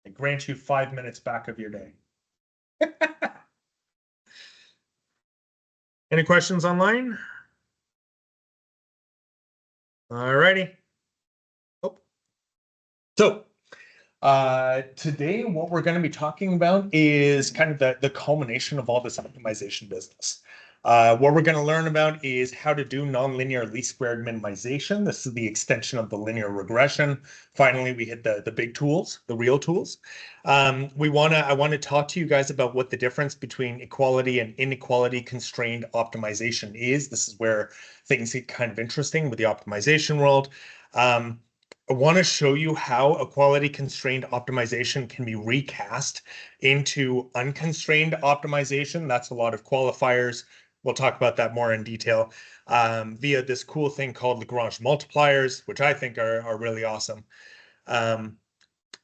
I grant you 5 minutes back of your day. Any questions online? All righty. Oh. So today what we're going to be talking about is kind of the culmination of all this optimization business. What we're going to learn about is how to do nonlinear least squared minimization. This is the extension of the linear regression. Finally, we hit the big tools, the real tools. I want to talk to you guys about what the difference between equality and inequality constrained optimization is. This is where things get kind of interesting with the optimization world. I want to show you how equality constrained optimization can be recast into unconstrained optimization. That's a lot of qualifiers. We'll talk about that more in detail via this cool thing called Lagrange multipliers, which I think are really awesome. And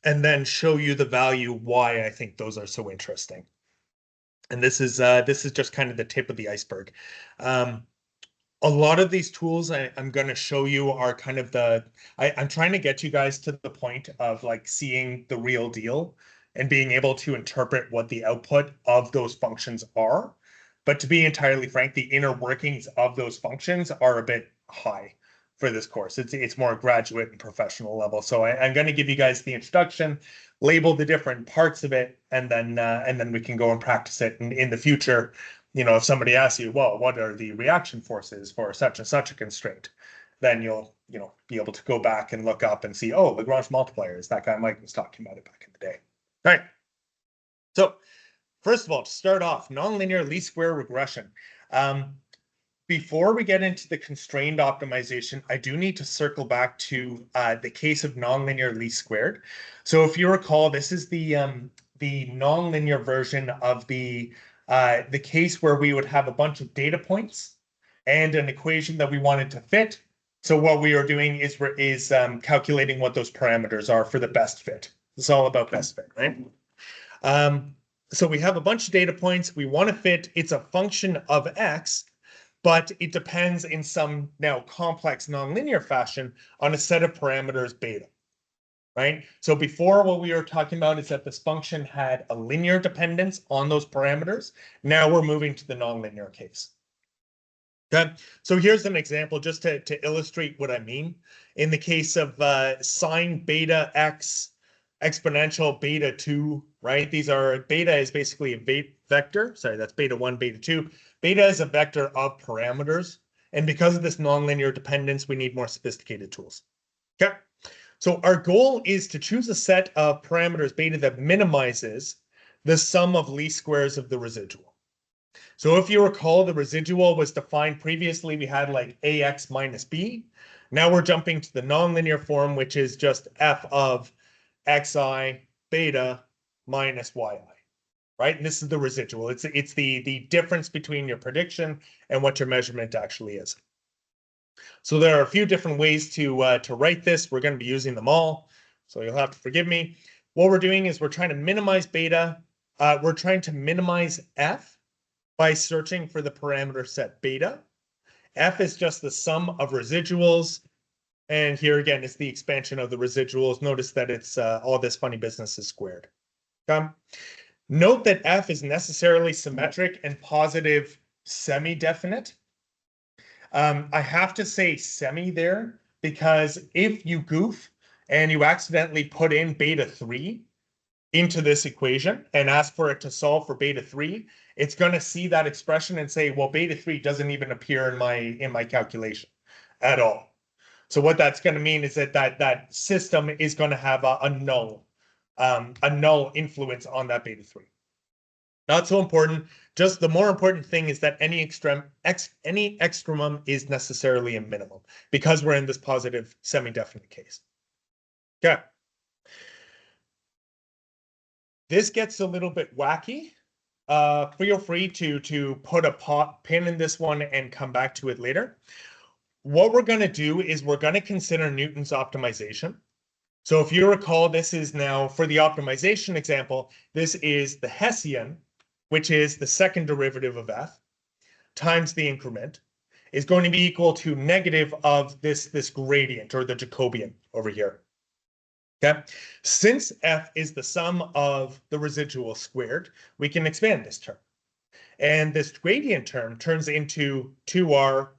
then show you the value why I think those are so interesting. And this is just kind of the tip of the iceberg. A lot of these tools I'm going to show you are kind of I'm trying to get you guys to the point of like seeing the real deal and being able to interpret what the output of those functions are. But to be entirely frank, the inner workings of those functions are a bit high for this course. It's more graduate and professional level. So I'm going to give you guys the introduction, label the different parts of it, and then we can go and practice it in the future. You know, if somebody asks you, well, what are the reaction forces for such and such a constraint? Then you'll, be able to go back and look up and see, oh, Lagrange multipliers, that guy Mike was talking about it back in the day. All right. So first of all, to start off, nonlinear least square regression. Before we get into the constrained optimization, I do need to circle back to the case of nonlinear least squared. So if you recall, this is the nonlinear version of the case where we would have a bunch of data points and an equation that we wanted to fit. So what we are doing is calculating what those parameters are for the best fit. It's all about best fit, right? So we have a bunch of data points. We want to fit. It's a function of x, but it depends in some now complex nonlinear fashion on a set of parameters beta. Right? So before, what we were talking about is that this function had a linear dependence on those parameters. Now we're moving to the nonlinear case. Okay, so here's an example just to illustrate what I mean. In the case of sine beta x exponential beta 2, right? Beta is basically a vector. Sorry, that's beta 1, beta 2. Beta is a vector of parameters. And because of this nonlinear dependence, we need more sophisticated tools. Okay. So our goal is to choose a set of parameters beta that minimizes the sum of least squares of the residual. So if you recall, the residual was defined previously, we had like ax minus b. Now we're jumping to the nonlinear form, which is just f of xi beta minus yi, right? And this is the residual. It's the difference between your prediction and what your measurement actually is. So there are a few different ways to write this. We're going to be using them all, so you'll have to forgive me. What we're doing is we're trying to minimize beta. We're trying to minimize f by searching for the parameter set beta. F is just the sum of residuals. And here again is the expansion of the residuals. Notice that it's all this funny business is squared. Okay? Note that f is necessarily symmetric and positive semi-definite. I have to say semi there because if you goof and you accidentally put in beta 3 into this equation and ask for it to solve for beta 3, it's going to see that expression and say, well, beta 3 doesn't even appear in my calculation at all. So what that's going to mean is that system is going to have a null influence on that beta 3. Not so important. Just the more important thing is that any extremum is necessarily a minimum because we're in this positive semi-definite case. Okay. This gets a little bit wacky. Feel free to put a pin in this one and come back to it later. What we're going to do is we're going to consider Newton's optimization. So if you recall, this is now, for the optimization example, this is the Hessian, which is the second derivative of f, times the increment, is going to be equal to negative of this gradient, or the Jacobian over here. Okay, since f is the sum of the residual squared, we can expand this term. And this gradient term turns into 2r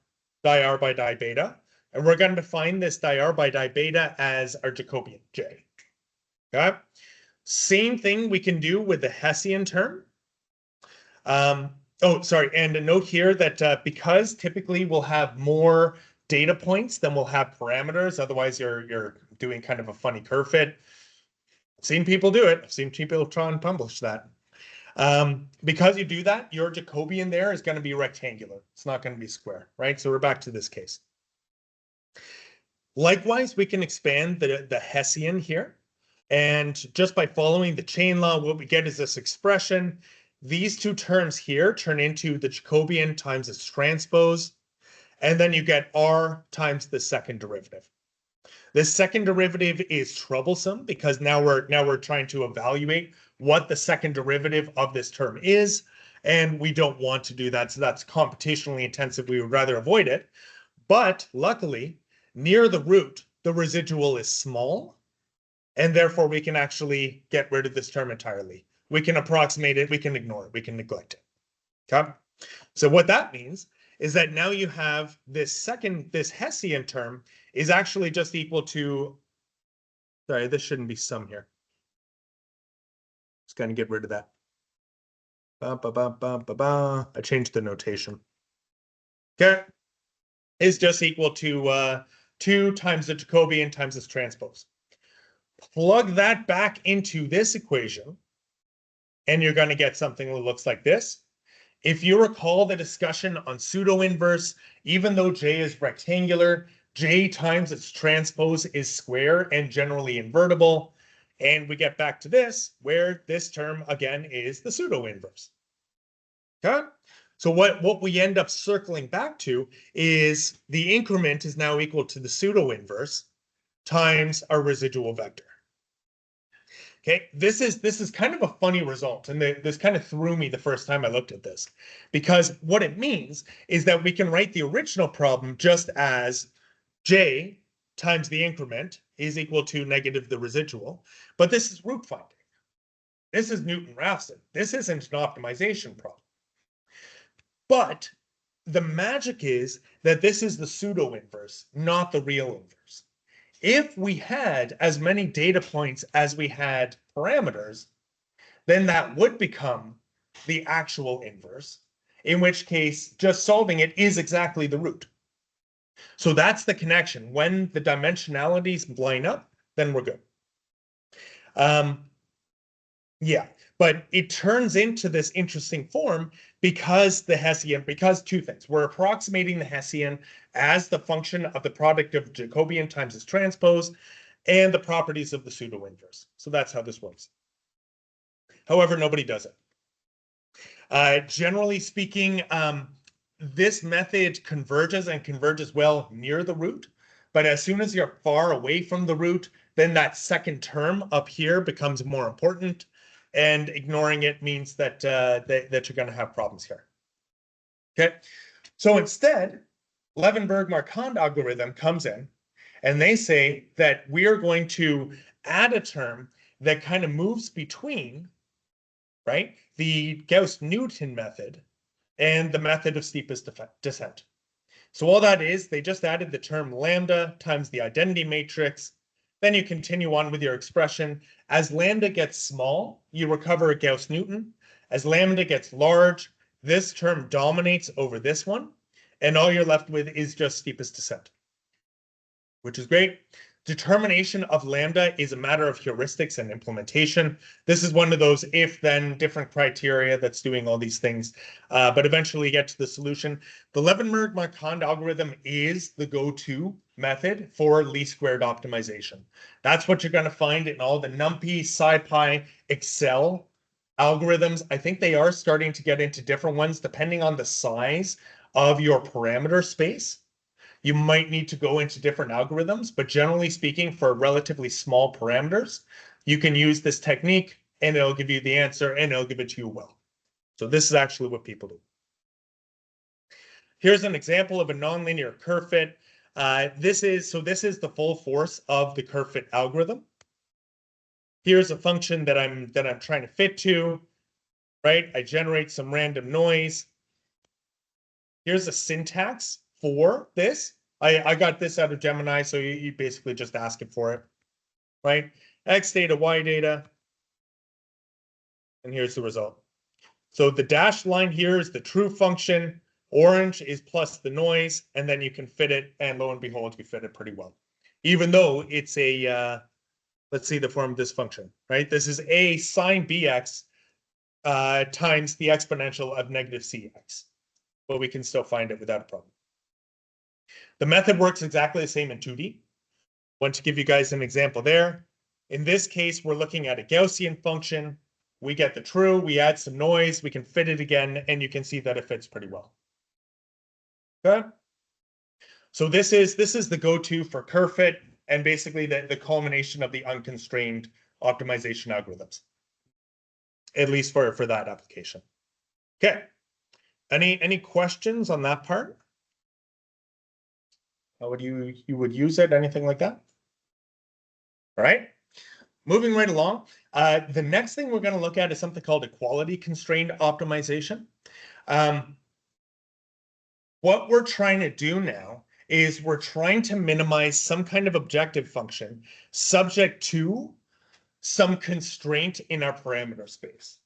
di by di beta. And we're going to define this di by di beta as our Jacobian, j. Okay, same thing we can do with the Hessian term. Oh, sorry, and a note here that because typically we'll have more data points than we'll have parameters, otherwise you're doing kind of a funny curve fit. I've seen people do it. I've seen people try and publish that. Because you do that, your Jacobian there is going to be rectangular. It's not going to be square, right? So we're back to this case. Likewise, we can expand the Hessian here. And just by following the chain law, what we get is this expression. These two terms here turn into the Jacobian times its transpose. And then you get R times the second derivative. This second derivative is troublesome because now we're trying to evaluate what the second derivative of this term is. And we don't want to do that. So that's computationally intensive. We would rather avoid it. But luckily, near the root, the residual is small, and therefore we can actually get rid of this term entirely. We can approximate it, we can ignore it, we can neglect it. Okay? So what that means is that now you have this Hessian term is actually just equal to, sorry, this shouldn't be sum here. Just gonna get rid of that. I changed the notation. Okay? Is just equal to 2 times the Jacobian times its transpose. Plug that back into this equation, and you're going to get something that looks like this. If you recall the discussion on pseudo-inverse, even though J is rectangular, J times its transpose is square and generally invertible. And we get back to this, where this term, again, is the pseudo-inverse. Okay? So what we end up circling back to is the increment is now equal to the pseudo-inverse times our residual vector. Okay, this is kind of a funny result, and this kind of threw me the first time I looked at this, because what it means is that we can write the original problem just as J times the increment is equal to negative the residual, but this is root finding. This is Newton-Raphson. This isn't an optimization problem. But the magic is that this is the pseudo-inverse, not the real inverse. If we had as many data points as we had parameters, then that would become the actual inverse, in which case just solving it is exactly the root. So that's the connection. When the dimensionalities line up, then we're good. Yeah, but it turns into this interesting form because the Hessian, because two things. We're approximating the Hessian as the function of the product of Jacobian times its transpose and the properties of the pseudo-inverse. So that's how this works. However, nobody does it. Generally speaking, this method converges and converges well near the root. But as soon as you're far away from the root, then that second term up here becomes more important. And ignoring it means that that you're going to have problems here. Okay, so instead, Levenberg-Marquand algorithm comes in, and they say that we are going to add a term that kind of moves between, right, the Gauss-Newton method and the method of steepest descent. So all that is, they just added the term lambda times the identity matrix. Then you continue on with your expression. As lambda gets small, you recover a Gauss-Newton. As lambda gets large, this term dominates over this one. And all you're left with is just steepest descent, which is great. Determination of lambda is a matter of heuristics and implementation. This is one of those if-then different criteria that's doing all these things, but eventually you get to the solution. The Levenberg-Marquand algorithm is the go-to method for least squared optimization. That's what you're going to find in all the NumPy, SciPy, Excel algorithms. I think they are starting to get into different ones depending on the size of your parameter space. You might need to go into different algorithms, but generally speaking, for relatively small parameters, you can use this technique and it'll give you the answer and it'll give it to you well. So this is actually what people do. Here's an example of a nonlinear curve fit. This is the full force of the curve fit algorithm. Here's a function that I'm trying to fit to, right? I generate some random noise. Here's a syntax for this. I got this out of Gemini, so you basically just ask it for it, right? X data, Y data, and here's the result. So the dashed line here is the true function. Orange is plus the noise, and then you can fit it, and lo and behold, you fit it pretty well. Even though it's a, let's see the form of this function, right? This is a sine bx times the exponential of negative cx, but we can still find it without a problem. The method works exactly the same in 2D. Want to give you guys an example there. In this case, we're looking at a Gaussian function. We get the true, we add some noise, we can fit it again, and you can see that it fits pretty well. Okay. So this is the go-to for curve fit and basically the culmination of the unconstrained optimization algorithms, at least for that application. Okay. Any questions on that part? How would you would use it? Anything like that? All right. Moving right along. The next thing we're going to look at is something called equality constrained optimization. What we're trying to do now is we're trying to minimize some kind of objective function subject to some constraint in our parameter space.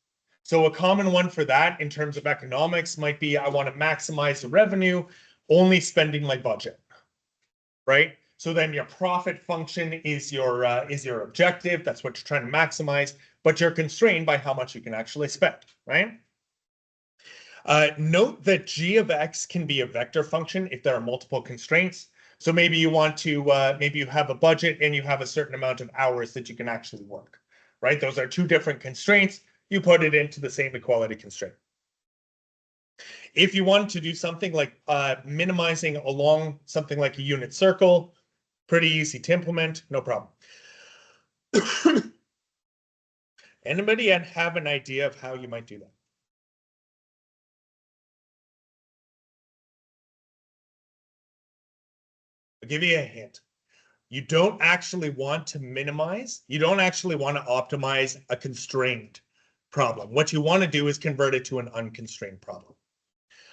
So a common one for that in terms of economics might be I want to maximize the revenue, only spending my budget, right? So then your profit function is your objective. That's what you're trying to maximize, but you're constrained by how much you can actually spend, right? Note that g of x can be a vector function if there are multiple constraints. So maybe you want to, maybe you have a budget and you have a certain amount of hours that you can actually work, right? Those are two different constraints. You put it into the same equality constraint. If you want to do something like minimizing along something like a unit circle, pretty easy to implement, no problem. Anybody have an idea of how you might do that? I'll give you a hint. You don't actually want to minimize. You don't actually want to optimize a constrained problem. What you want to do is convert it to an unconstrained problem.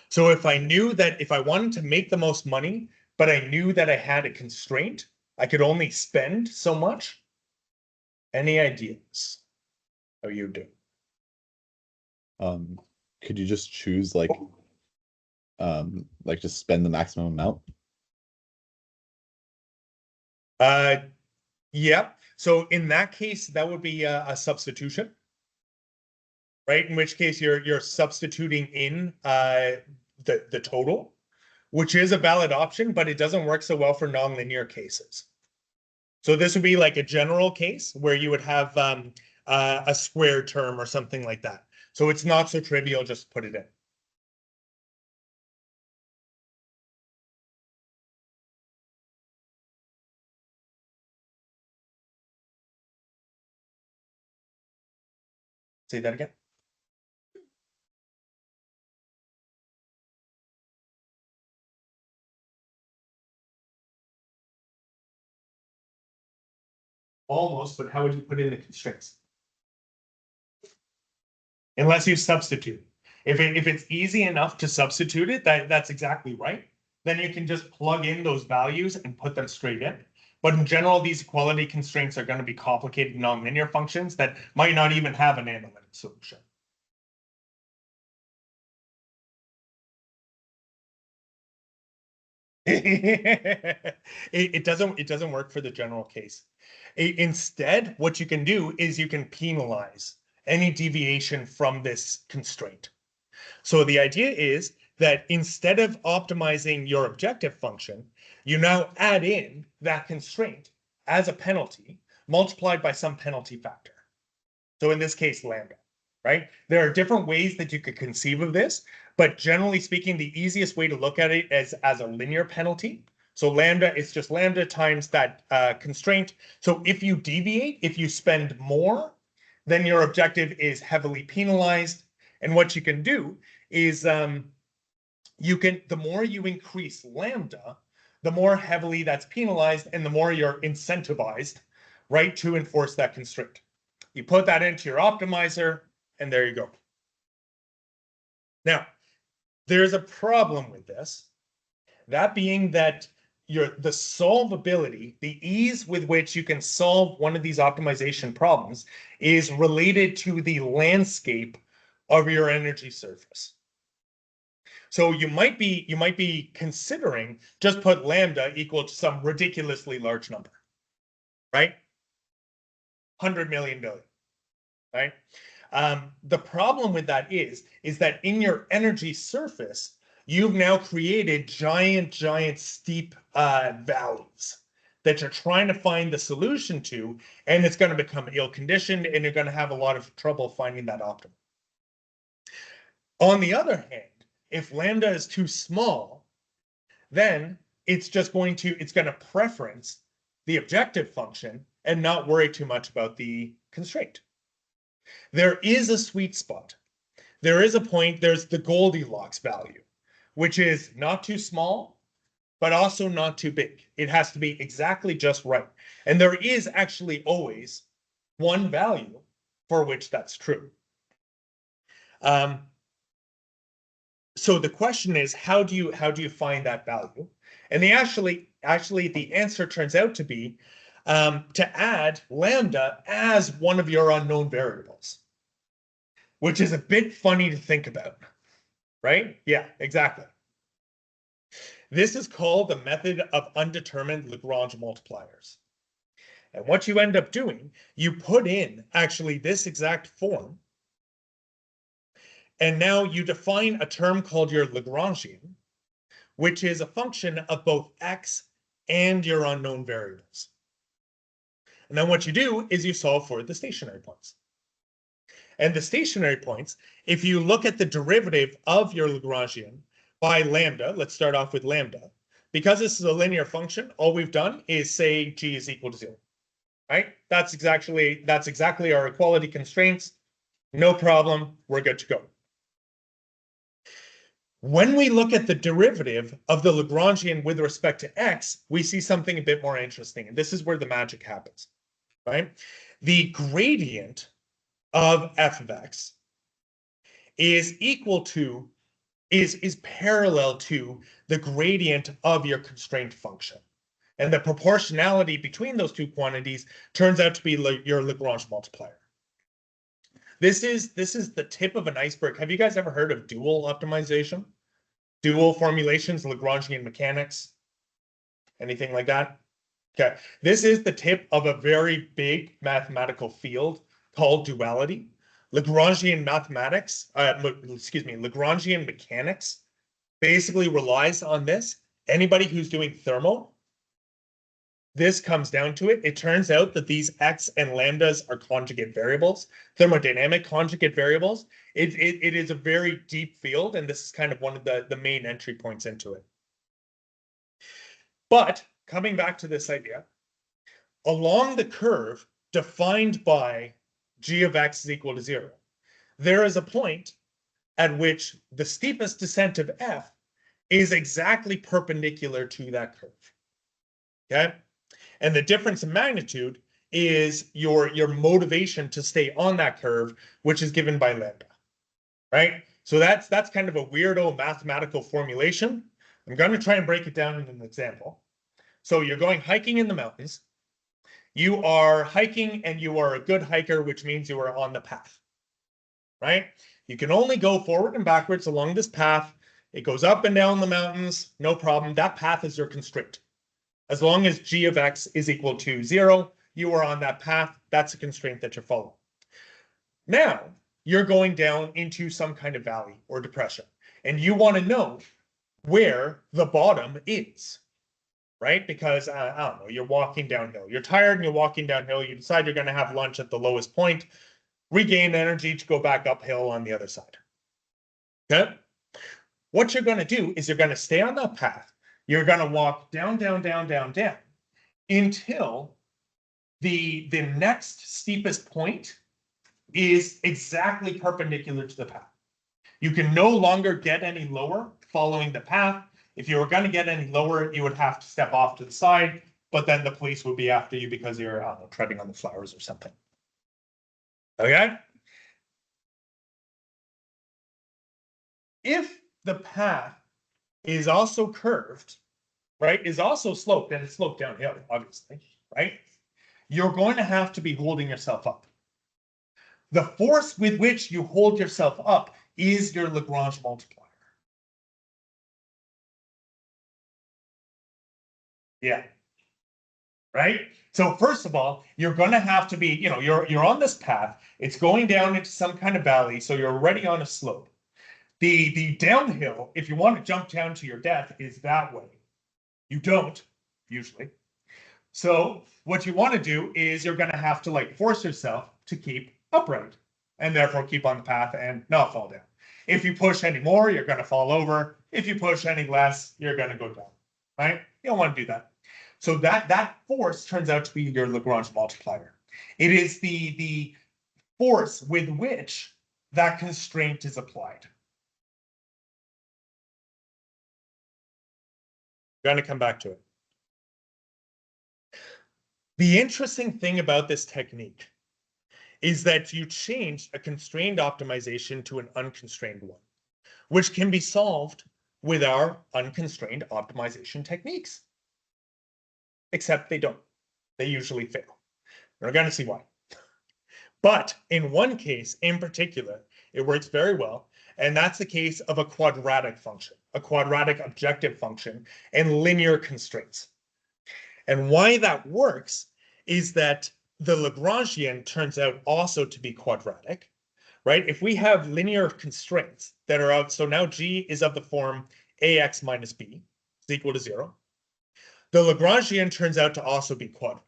So if I knew that if I wanted to make the most money, but I knew that I had a constraint, I could only spend so much. Any ideas how you do? Could you just choose like just spend the maximum amount? Yeah. So in that case, that would be a substitution, right? In which case you're substituting in the total, which is a valid option, but it doesn't work so well for nonlinear cases. So this would be like a general case where you would have a squared term or something like that. So it's not so trivial, just put it in. Say that again. Almost, but how would you put in the constraints? Unless you substitute. If it's easy enough to substitute it, that's exactly right. Then you can just plug in those values and put them straight in. But in general, these equality constraints are going to be complicated nonlinear functions that might not even have an analytic solution. It doesn't work for the general case. Instead, what you can do is you can penalize any deviation from this constraint. So the idea is that instead of optimizing your objective function, you now add in that constraint as a penalty multiplied by some penalty factor. So in this case, lambda, right? There are different ways that you could conceive of this, but generally speaking, the easiest way to look at it is as a linear penalty. So lambda is just lambda times that constraint. So if you deviate, if you spend more, then your objective is heavily penalized. And what you can do is the more you increase lambda, the more heavily that's penalized and the more you're incentivized, right, to enforce that constraint. You put that into your optimizer and there you go. Now, there's a problem with this, that being that the solvability, the ease with which you can solve one of these optimization problems is related to the landscape of your energy surface. So you might be considering just put lambda equal to some ridiculously large number, right? 100 million billion, right? The problem with that is that in your energy surface, you've now created giant steep valleys that you're trying to find the solution to, and it's going to become ill-conditioned, and you're going to have a lot of trouble finding that optimum. On the other hand, if lambda is too small, then it's going to preference the objective function and not worry too much about the constraint. There is a sweet spot. There is a point, there's the Goldilocks value, which is not too small, but also not too big. It has to be exactly just right. And there is actually always one value for which that's true. So the question is, how do you find that value? And they actually the answer turns out to be to add lambda as one of your unknown variables, which is a bit funny to think about, right? Yeah, exactly. This is called the method of undetermined Lagrange multipliers. And what you end up doing, you put in actually this exact form, and now you define a term called your Lagrangian, which is a function of both x and your unknown variables. And then what you do is you solve for the stationary points. And the stationary points, if you look at the derivative of your Lagrangian by lambda, let's start off with lambda. Because this is a linear function, all we've done is say g is equal to 0. Right? That's exactly our equality constraints. No problem, we're good to go. When we look at the derivative of the Lagrangian with respect to x, we see something a bit more interesting, and this is where the magic happens, right? The gradient of f of x is parallel to the gradient of your constraint function. And the proportionality between those two quantities turns out to be your Lagrange multiplier. This is the tip of an iceberg. Have you guys ever heard of dual optimization? Dual formulations, Lagrangian mechanics? Anything like that? Okay. This is the tip of a very big mathematical field called duality. Lagrangian Lagrangian mechanics basically relies on this. Anybody who's doing thermo, this comes down to it. It turns out that these x and lambdas are conjugate variables, thermodynamic conjugate variables. It is a very deep field, and this is kind of one of the main entry points into it. But coming back to this idea, along the curve defined by g of x is equal to 0, there is a point at which the steepest descent of f is exactly perpendicular to that curve. Okay? And the difference in magnitude is your motivation to stay on that curve, which is given by lambda, right? So that's kind of a weirdo mathematical formulation. I'm going to try and break it down in an example. So you're going hiking in the mountains. You are hiking and you are a good hiker, which means you are on the path, right? You can only go forward and backwards along this path. It goes up and down the mountains, no problem. That path is your constraint. As long as g of x is equal to 0, you are on that path. That's a constraint that you're following. Now, you're going down into some kind of valley or depression, and you want to know where the bottom is, right? Because, I don't know, you're walking downhill. You're tired and you're walking downhill. You decide you're going to have lunch at the lowest point, regain energy to go back uphill on the other side. Okay? What you're going to do is you're going to stay on that path. You're going to walk down, down, down, down, down until the next steepest point is exactly perpendicular to the path. You can no longer get any lower following the path. If you were going to get any lower, you would have to step off to the side, but then the police would be after you because you're, I don't know, treading on the flowers or something. Okay? If the path is also curved, right, is also sloped, and it's sloped downhill, obviously, right? You're going to have to be holding yourself up. The force with which you hold yourself up is your Lagrange multiplier. Yeah. Right? So first of all, you're going to have to be, you're on this path. It's going down into some kind of valley, so you're already on a slope. The downhill, if you want to jump down to your death, is that way. You don't, usually. So what you want to do is you're going to have to like force yourself to keep upright and therefore keep on the path and not fall down. If you push any more, you're going to fall over. If you push any less, you're going to go down, right? You don't want to do that. So that force turns out to be your Lagrange multiplier. It is the force with which that constraint is applied. I'm going to come back to it. The interesting thing about this technique is that you change a constrained optimization to an unconstrained one, which can be solved with our unconstrained optimization techniques. Except they don't. They usually fail. We're going to see why. But in one case in particular, it works very well. And that's the case of a quadratic function, a quadratic objective function, and linear constraints. And why that works is that the Lagrangian turns out also to be quadratic, right? If we have linear constraints that are of, so now G is of the form AX minus B is equal to 0. The Lagrangian turns out to also be quadratic.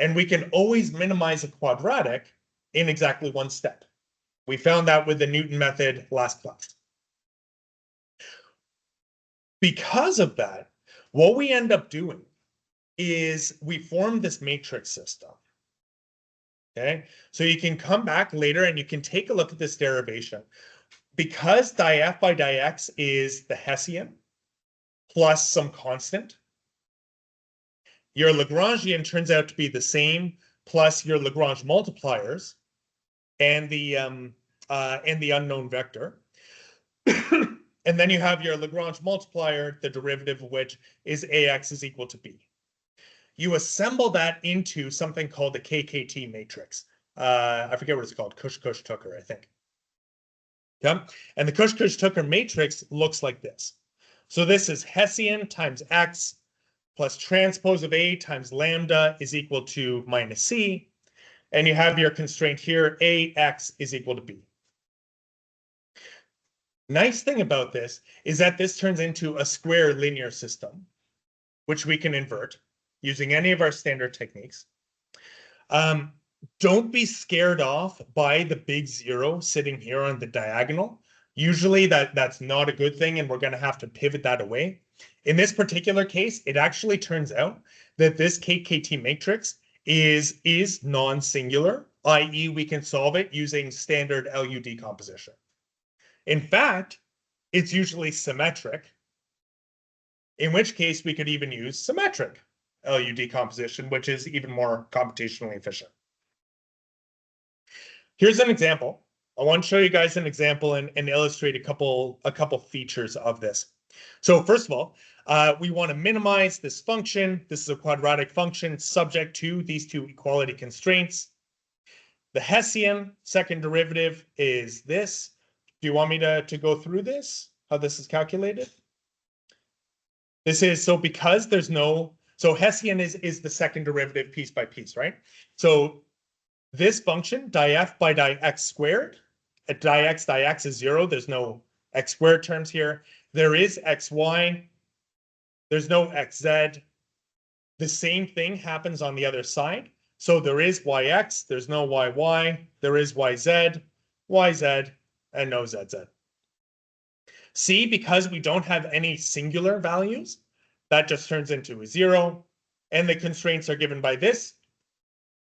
And we can always minimize a quadratic in exactly one step. We found that with the Newton method last class. Because of that, what we end up doing is we form this matrix system. Okay, so you can come back later and you can take a look at this derivation. Because df by dx is the Hessian plus some constant, your Lagrangian turns out to be the same plus your Lagrange multipliers and the unknown vector. And then you have your Lagrange multiplier, the derivative of which is ax is equal to b. You assemble that into something called the KKT matrix. I forget what it's called, Cush-Tucker, I think. Yeah, and the Cush-Tucker matrix looks like this. So this is Hessian times x plus transpose of A times lambda is equal to minus C. And you have your constraint here, AX is equal to B. Nice thing about this is that this turns into a square linear system, which we can invert using any of our standard techniques. Don't be scared off by the big 0 sitting here on the diagonal. Usually that's not a good thing, and we're going to have to pivot that away. In this particular case, it actually turns out that this KKT matrix is non-singular, i.e. we can solve it using standard LU decomposition. In fact, it's usually symmetric, in which case we could even use symmetric LU decomposition, which is even more computationally efficient. Here's an example. I want to show you guys an example and illustrate a couple features of this. So first of all, we want to minimize this function. This is a quadratic function subject to these two equality constraints. The Hessian second derivative is this. Do you want me to go through this, how this is calculated? This is, so because there's no, so Hessian is the second derivative piece by piece, right? So this function, df by dx squared, at dx is 0. There's no x squared terms here. There is xy. There's no xz. The same thing happens on the other side. So there is yx. There's no yy. There is yz, yz, and no zz. See, because we don't have any singular values, that just turns into a 0. And the constraints are given by this.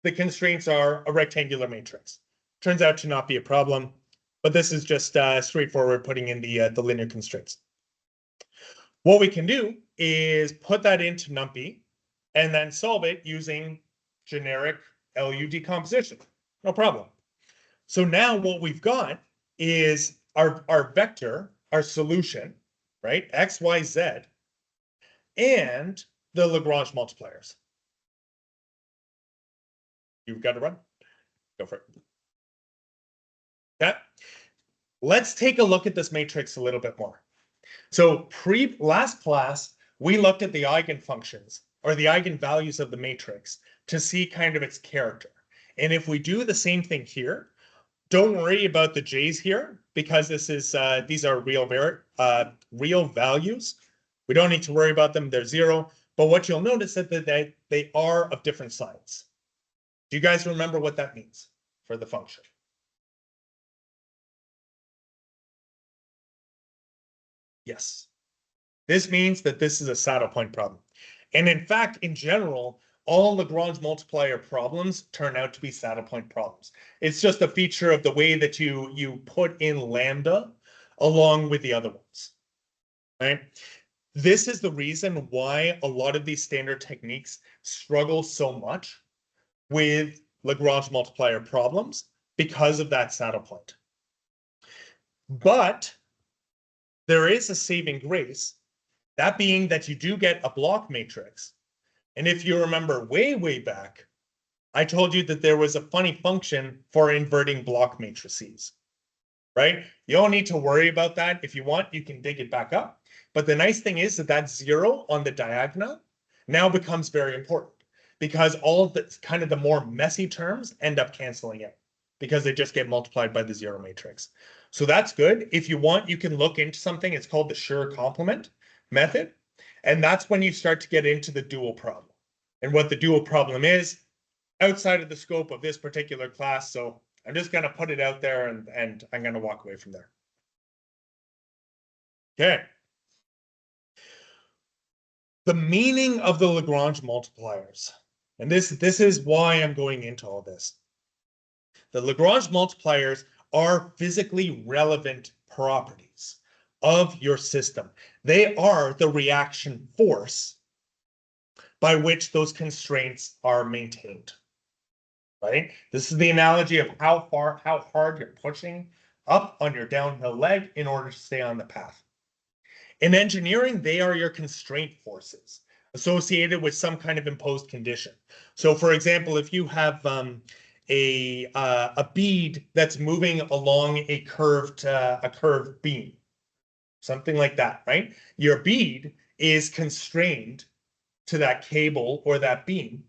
The constraints are a rectangular matrix. Turns out to not be a problem, but this is just straightforward putting in the linear constraints. What we can do is put that into NumPy and then solve it using generic LU decomposition. No problem. So now what we've got is our vector, our solution, right? X, Y, Z, and the Lagrange multipliers. You've got to run. Go for it. Okay. Let's take a look at this matrix a little bit more. So last class, we looked at the eigenfunctions or the eigenvalues of the matrix to see kind of its character. And if we do the same thing here, don't worry about the J's here because this is these are real values. We don't need to worry about them. They're 0. But what you'll notice is that they are of different signs. Do you guys remember what that means for the function? Yes. This means that this is a saddle point problem. And in fact, in general, all Lagrange multiplier problems turn out to be saddle point problems. It's just a feature of the way that you put in lambda along with the other ones, right? This is the reason why a lot of these standard techniques struggle so much with Lagrange multiplier problems because of that saddle point. But there is a saving grace, that being that you do get a block matrix. And if you remember way back, I told you that there was a funny function for inverting block matrices, right? You don't need to worry about that. If you want, you can dig it back up. But the nice thing is that that 0 on the diagonal now becomes very important because all of the kind of the more messy terms end up canceling out because they just get multiplied by the 0 matrix. So that's good. If you want, you can look into something. It's called the Schur complement method. And that's when you start to get into the dual problem. And what the dual problem is outside of the scope of this particular class. So I'm just going to put it out there and I'm going to walk away from there. Okay. The meaning of the Lagrange multipliers. And this is why I'm going into all this. The Lagrange multipliers are physically relevant properties of your system. They are the reaction force by which those constraints are maintained, right? This is the analogy of how hard you're pushing up on your downhill leg in order to stay on the path. In engineering, they are your constraint forces associated with some kind of imposed condition. So for example, if you have a bead that's moving along a curved beam, something like that, right? Your bead is constrained to that cable or that beam.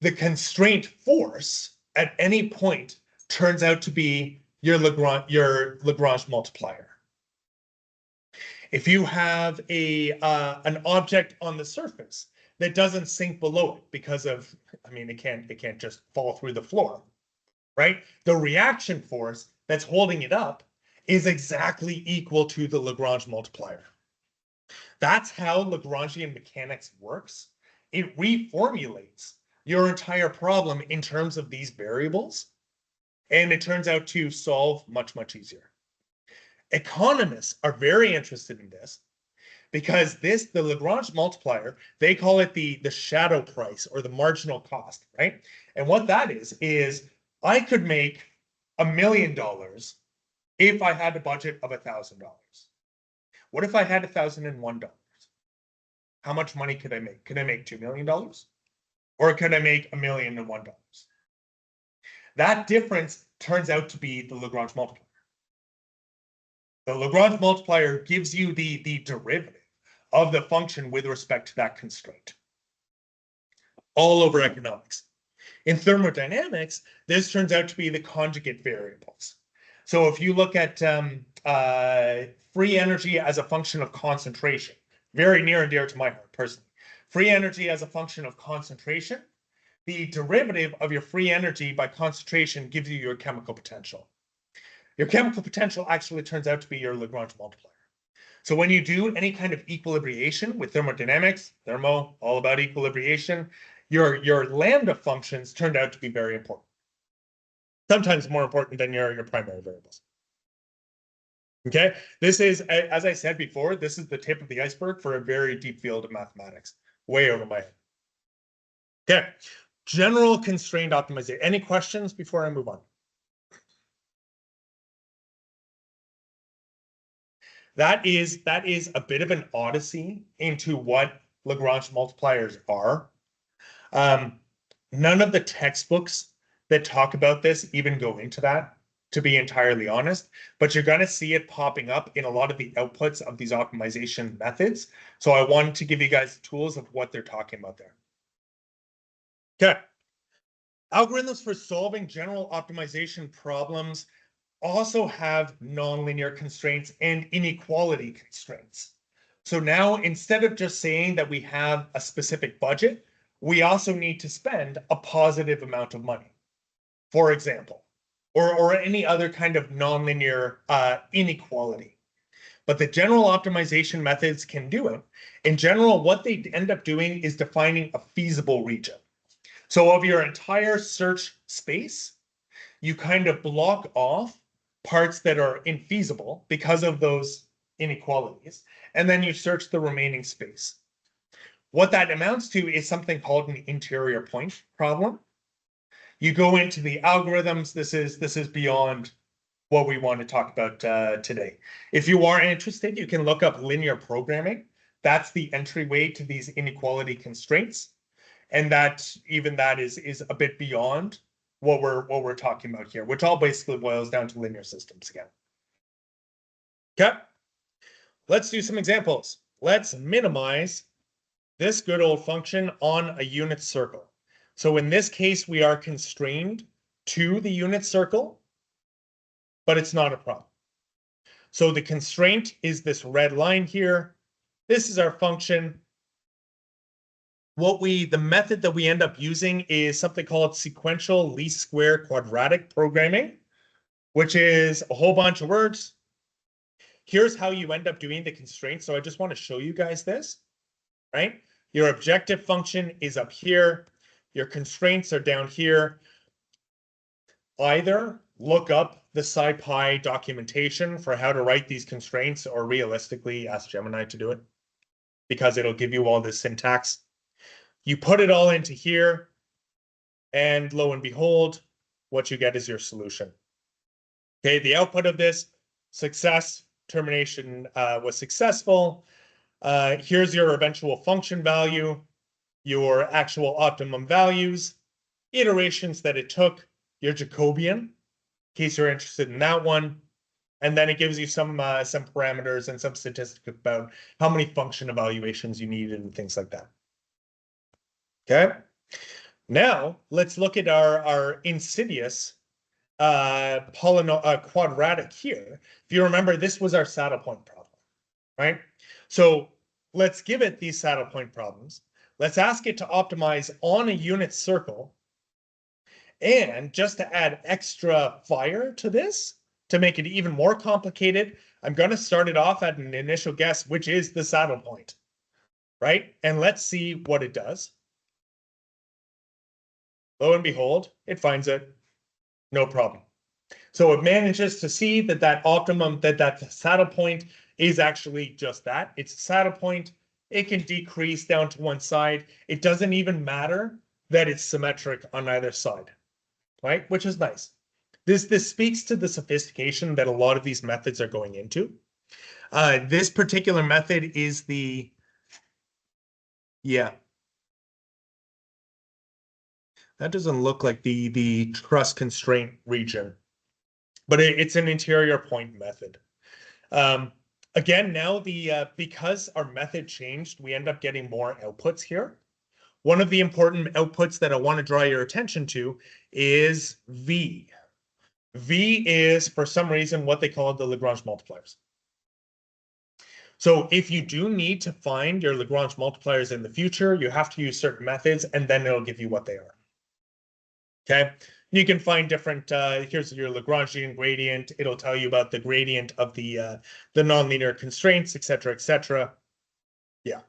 The constraint force at any point turns out to be your Lagrange multiplier. If you have an object on the surface that doesn't sink below it because of, I mean, it can't just fall through the floor, right? The reaction force that's holding it up is exactly equal to the Lagrange multiplier. That's how Lagrangian mechanics works. It reformulates your entire problem in terms of these variables, and it turns out to solve much easier. Economists are very interested in this because the Lagrange multiplier, they call it the shadow price or the marginal cost, right? And what that is I could make $1 million if I had a budget of $1,000. What if I had $1,001? How much money could I make? Could I make $2 million? Or could I make $1,001? That difference turns out to be the Lagrange multiplier. The Lagrange multiplier gives you the derivative of the function with respect to that constraint. All over economics. In thermodynamics, this turns out to be the conjugate variables. So if you look at free energy as a function of concentration, very near and dear to my heart personally. Free energy as a function of concentration, the derivative of your free energy by concentration gives you your chemical potential. Your chemical potential actually turns out to be your Lagrange multiplier. So when you do any kind of equilibration with thermodynamics, all about equilibration, your lambda functions turned out to be very important. Sometimes more important than your primary variables. Okay, this is, as I said before, this is the tip of the iceberg for a very deep field of mathematics, way over my head. Okay, general constraint optimization. Any questions before I move on? That is a bit of an odyssey into what Lagrange multipliers are. None of the textbooks that talk about this even go into that, to be entirely honest, but you're going to see it popping up in a lot of the outputs of these optimization methods. So I wanted to give you guys the tools of what they're talking about there. Okay. Algorithms for solving general optimization problems also have nonlinear constraints and inequality constraints. So now instead of just saying that we have a specific budget, we also need to spend a positive amount of money, for example, or any other kind of nonlinear inequality. But the general optimization methods can do it. In general, what they end up doing is defining a feasible region. So of your entire search space, you kind of block off parts that are infeasible because of those inequalities, and then you search the remaining space. What that amounts to is something called an interior point problem. You go into the algorithms. This is beyond what we want to talk about today. If you are interested, you can look up linear programming. That's the entryway to these inequality constraints, and that is a bit beyond what we're talking about here, which all basically boils down to linear systems again. Okay, let's do some examples. Let's minimize this good old function on a unit circle. So in this case, we are constrained to the unit circle, but it's not a problem. So the constraint is this red line here. This is our function. The method that we end up using is something called sequential least square quadratic programming, which is a whole bunch of words. Here's how you end up doing the constraint. So I just want to show you guys this, right? Your objective function is up here. Your constraints are down here. Either look up the SciPy documentation for how to write these constraints, or realistically ask Gemini to do it, because it'll give you all this syntax. You put it all into here, and lo and behold, what you get is your solution. Okay, the output of this, success, termination was successful. Here's your eventual function value, your actual optimum values, iterations that it took, your Jacobian, in case you're interested in that one. And then it gives you some parameters and some statistics about how many function evaluations you needed and things like that. Okay. Now let's look at our insidious quadratic here. If you remember, this was our saddle point problem, right? So let's give it these saddle point problems. Let's ask it to optimize on a unit circle. And just to add extra fire to this, to make it even more complicated, I'm going to start it off at an initial guess, which is the saddle point, right? And let's see what it does. Lo and behold, it finds it, no problem. So it manages to see that optimum, that saddle point is actually just that. It's a saddle point. It can decrease down to one side. It doesn't even matter that it's symmetric on either side, right? Which is nice. This speaks to the sophistication that a lot of these methods are going into. This particular method is that doesn't look like the truss constraint region, but it's an interior point method. Again, now because our method changed, we end up getting more outputs here. One of the important outputs that I want to draw your attention to is V. V is, for some reason, what they call the Lagrange multipliers. So if you do need to find your Lagrange multipliers in the future, you have to use certain methods, and then it'll give you what they are. Okay, you can find different, here's your Lagrangian gradient. It'll tell you about the gradient of the nonlinear constraints, et cetera, yeah.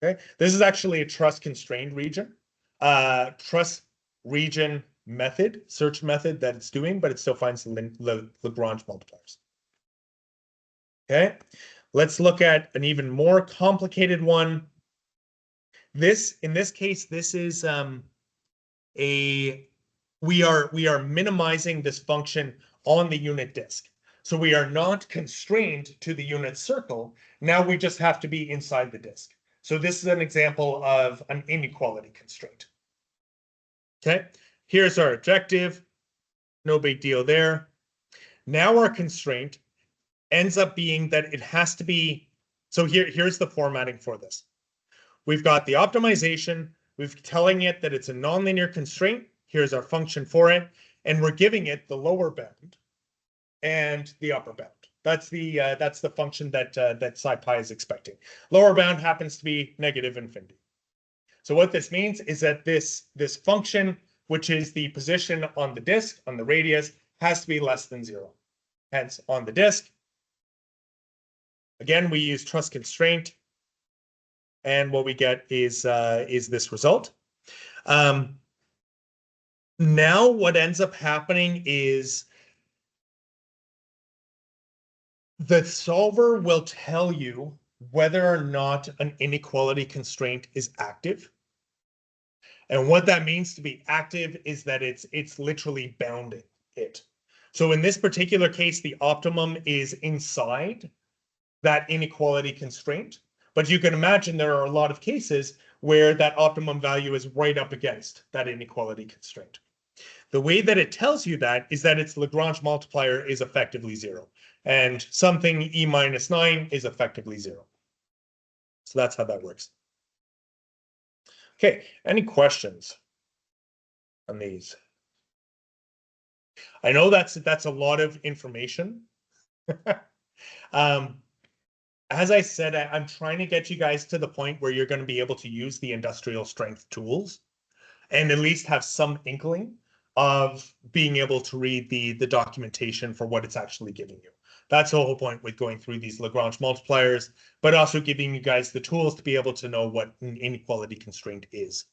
Okay, this is actually a truss constrained region, truss region method, search method that it's doing, but it still finds the Lagrange multipliers. Okay, let's look at an even more complicated one. In this case, this is we are minimizing this function on the unit disk. So we are not constrained to the unit circle. Now we just have to be inside the disk. So this is an example of an inequality constraint. Okay, here's our objective. No big deal there. Now our constraint ends up being that it has to be, so here's the formatting for this. We've got the optimization, we're telling it that it's a nonlinear constraint. Here's our function for it, and we're giving it the lower bound and the upper bound. That's the function that that psi pi is expecting. Lower bound happens to be negative infinity. So what this means is that this function, which is the position on the disk, on the radius, has to be less than 0. Hence, on the disk, again, we use truss constraint, and what we get is this result. Now what ends up happening is the solver will tell you whether or not an inequality constraint is active. And what that means to be active is that it's literally bounding it. So in this particular case, the optimum is inside that inequality constraint. But you can imagine there are a lot of cases where that optimum value is right up against that inequality constraint. The way that it tells you that is that its Lagrange multiplier is effectively 0. And something e minus 9 is effectively 0. So that's how that works. Okay, any questions on these? I know that's a lot of information. As I said, I'm trying to get you guys to the point where you're going to be able to use the industrial strength tools and at least have some inkling of being able to read the documentation for what it's actually giving you. That's the whole point with going through these Lagrange multipliers, but also giving you guys the tools to be able to know what an inequality constraint is.